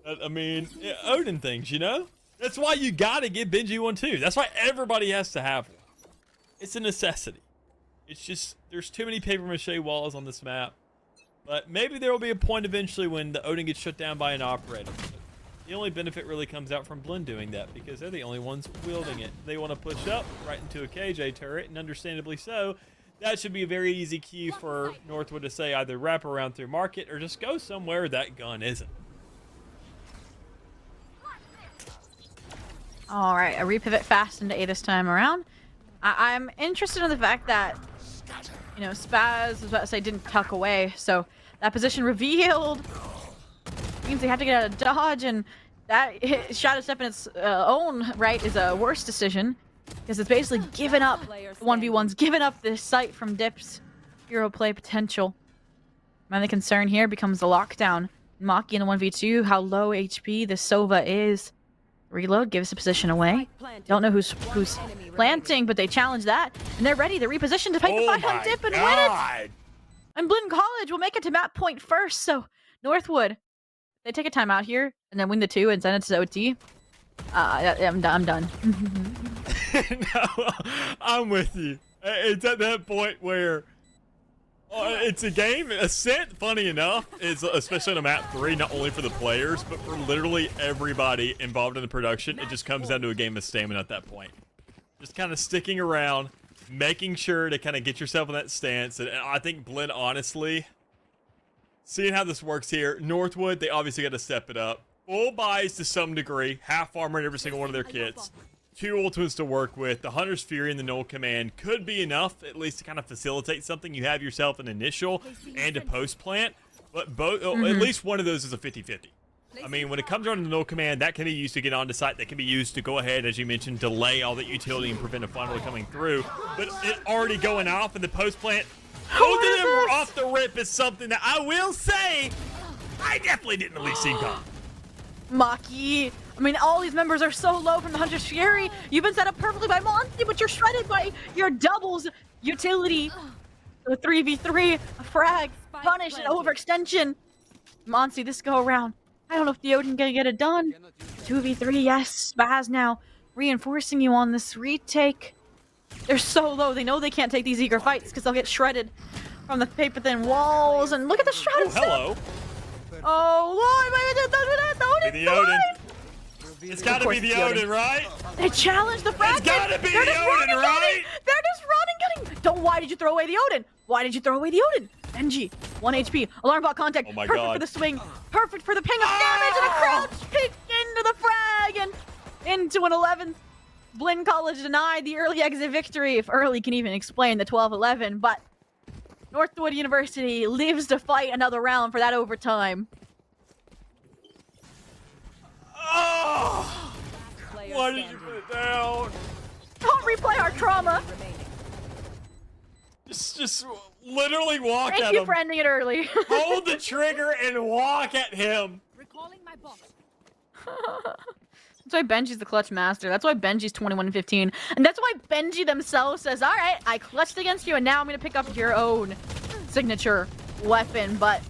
I mean, Odin things, you know? That's why you gotta get Benji one too. That's why everybody has to have one. It's a necessity. It's just, there's too many paper mache walls on this map. But maybe there will be a point eventually when the Odin gets shut down by an operator. But the only benefit really comes out from Blinn doing that because they're the only ones wielding it. They want to push up right into a KJ turret, and understandably so. That should be a very easy key for Northwood to say either wrap around through market or just go somewhere that gun isn't. All right, a repivot fast into A this time around. I'm interested in the fact that, you know, Spaz, I was about to say, didn't tuck away, so that position revealed means they have to get out of dodge, and that shadow step in its own right is a worse decision. Because it's basically given up the 1v1s, given up this site from Dip's hero play potential. My only concern here becomes the lockdown. Maki in the 1v2, how low HP this Sova is. Reload gives the position away. Don't know who's planting, but they challenge that. And they're ready. They're repositioned to fight the fight on Dip and win it. And Blinn College will make it to map point first. So Northwood, they take a timeout here and then win the 2 and send it to OT. I'm done. No, I'm with you. It's at that point where it's a game. Ascent, funny enough, is especially on a map 3, not only for the players, but for literally everybody involved in the production. It just comes down to a game of stamina at that point. Just kind of sticking around, making sure to kind of get yourself in that stance. And I think Blinn, honestly, seeing how this works here, Northwood, they obviously got to step it up. Full buys to some degree, half armor in every single one of their kits. 2 ultimates to work with. The Hunter's Fury and the Null Command could be enough, at least to kind of facilitate something. You have yourself an initial and a post plant, but both, at least one of those is a 50-50. I mean, when it comes around to the Null Command, that can be used to get onto site. That can be used to go ahead, as you mentioned, delay all that utility and prevent a funnel coming through. But it already going off in the post plant, both of them were off the rip is something that I will say I definitely didn't at least see coming. Maki. I mean, all these members are so low from the Hunter's Fury. You've been set up perfectly by Monty, but you're shredded by your doubles utility. The 3v3, a frag, punish, and overextension. Monty, this go around. I don't know if the Odin can get it done. 2v3, yes. Spaz now reinforcing you on this retake. They're so low. They know they can't take these eager fights because they'll get shredded from the paper thin walls. And look at the shredded hello. Oh, Lord. The Odin. It's gotta be the Odin, right? They challenge the frag. It's gotta be the Odin, right? They're just running. Don't. Why did you throw away the Odin? Why did you throw away the Odin? NG, 1 HP. Alarm bot contact. Oh my Perfect God. for the swing. Perfect for the ping of damage and a crouch kick into the frag and into an 11th. Blinn College denied the early exit victory, if early can even explain the 12-11, but Northwood University lives to fight another round for that overtime. Oh! Why did you put it down? Don't replay our trauma. Just literally walk at him. Thank you for ending it early. Hold the trigger and walk at him. Recalling my bot. That's why Benji's the clutch master. That's why Benji's 21-15. And that's why Benji themselves says, all right, I clutched against you, and now I'm going to pick up your own signature weapon. But,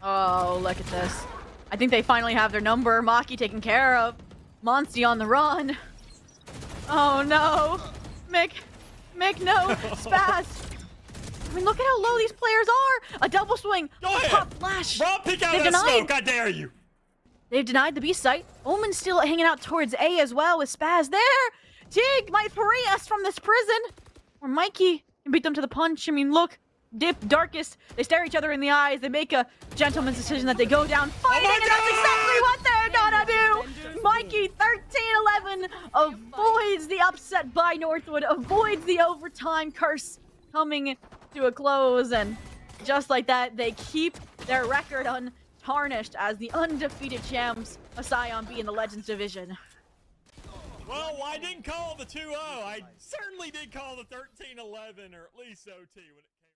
oh, look at this. I think they finally have their number. Maki taken care of. Monsty on the run. Oh, no. Mick, no. Spaz. I mean, look at how low these players are. A double swing. Go ahead. Pop flash. Rob, pick out They've that denied. smoke. I dare you. They've denied the B site. Omen's still hanging out towards A as well with Spaz there. Tig might free us from this prison. Or Mikey can beat them to the punch. I mean, look. Dip, Darkest. They stare each other in the eyes. They make a gentleman's decision that they go down fighting, and that's exactly what they're gonna do. Mikey, 13-11, avoids the upset by Northwood, avoids the overtime curse coming to a close, and just like that, they keep their record untarnished as the undefeated champs of Scion B in the Legends division. Well, I didn't call the 2-0. I certainly did call the 13-11, or at least OT.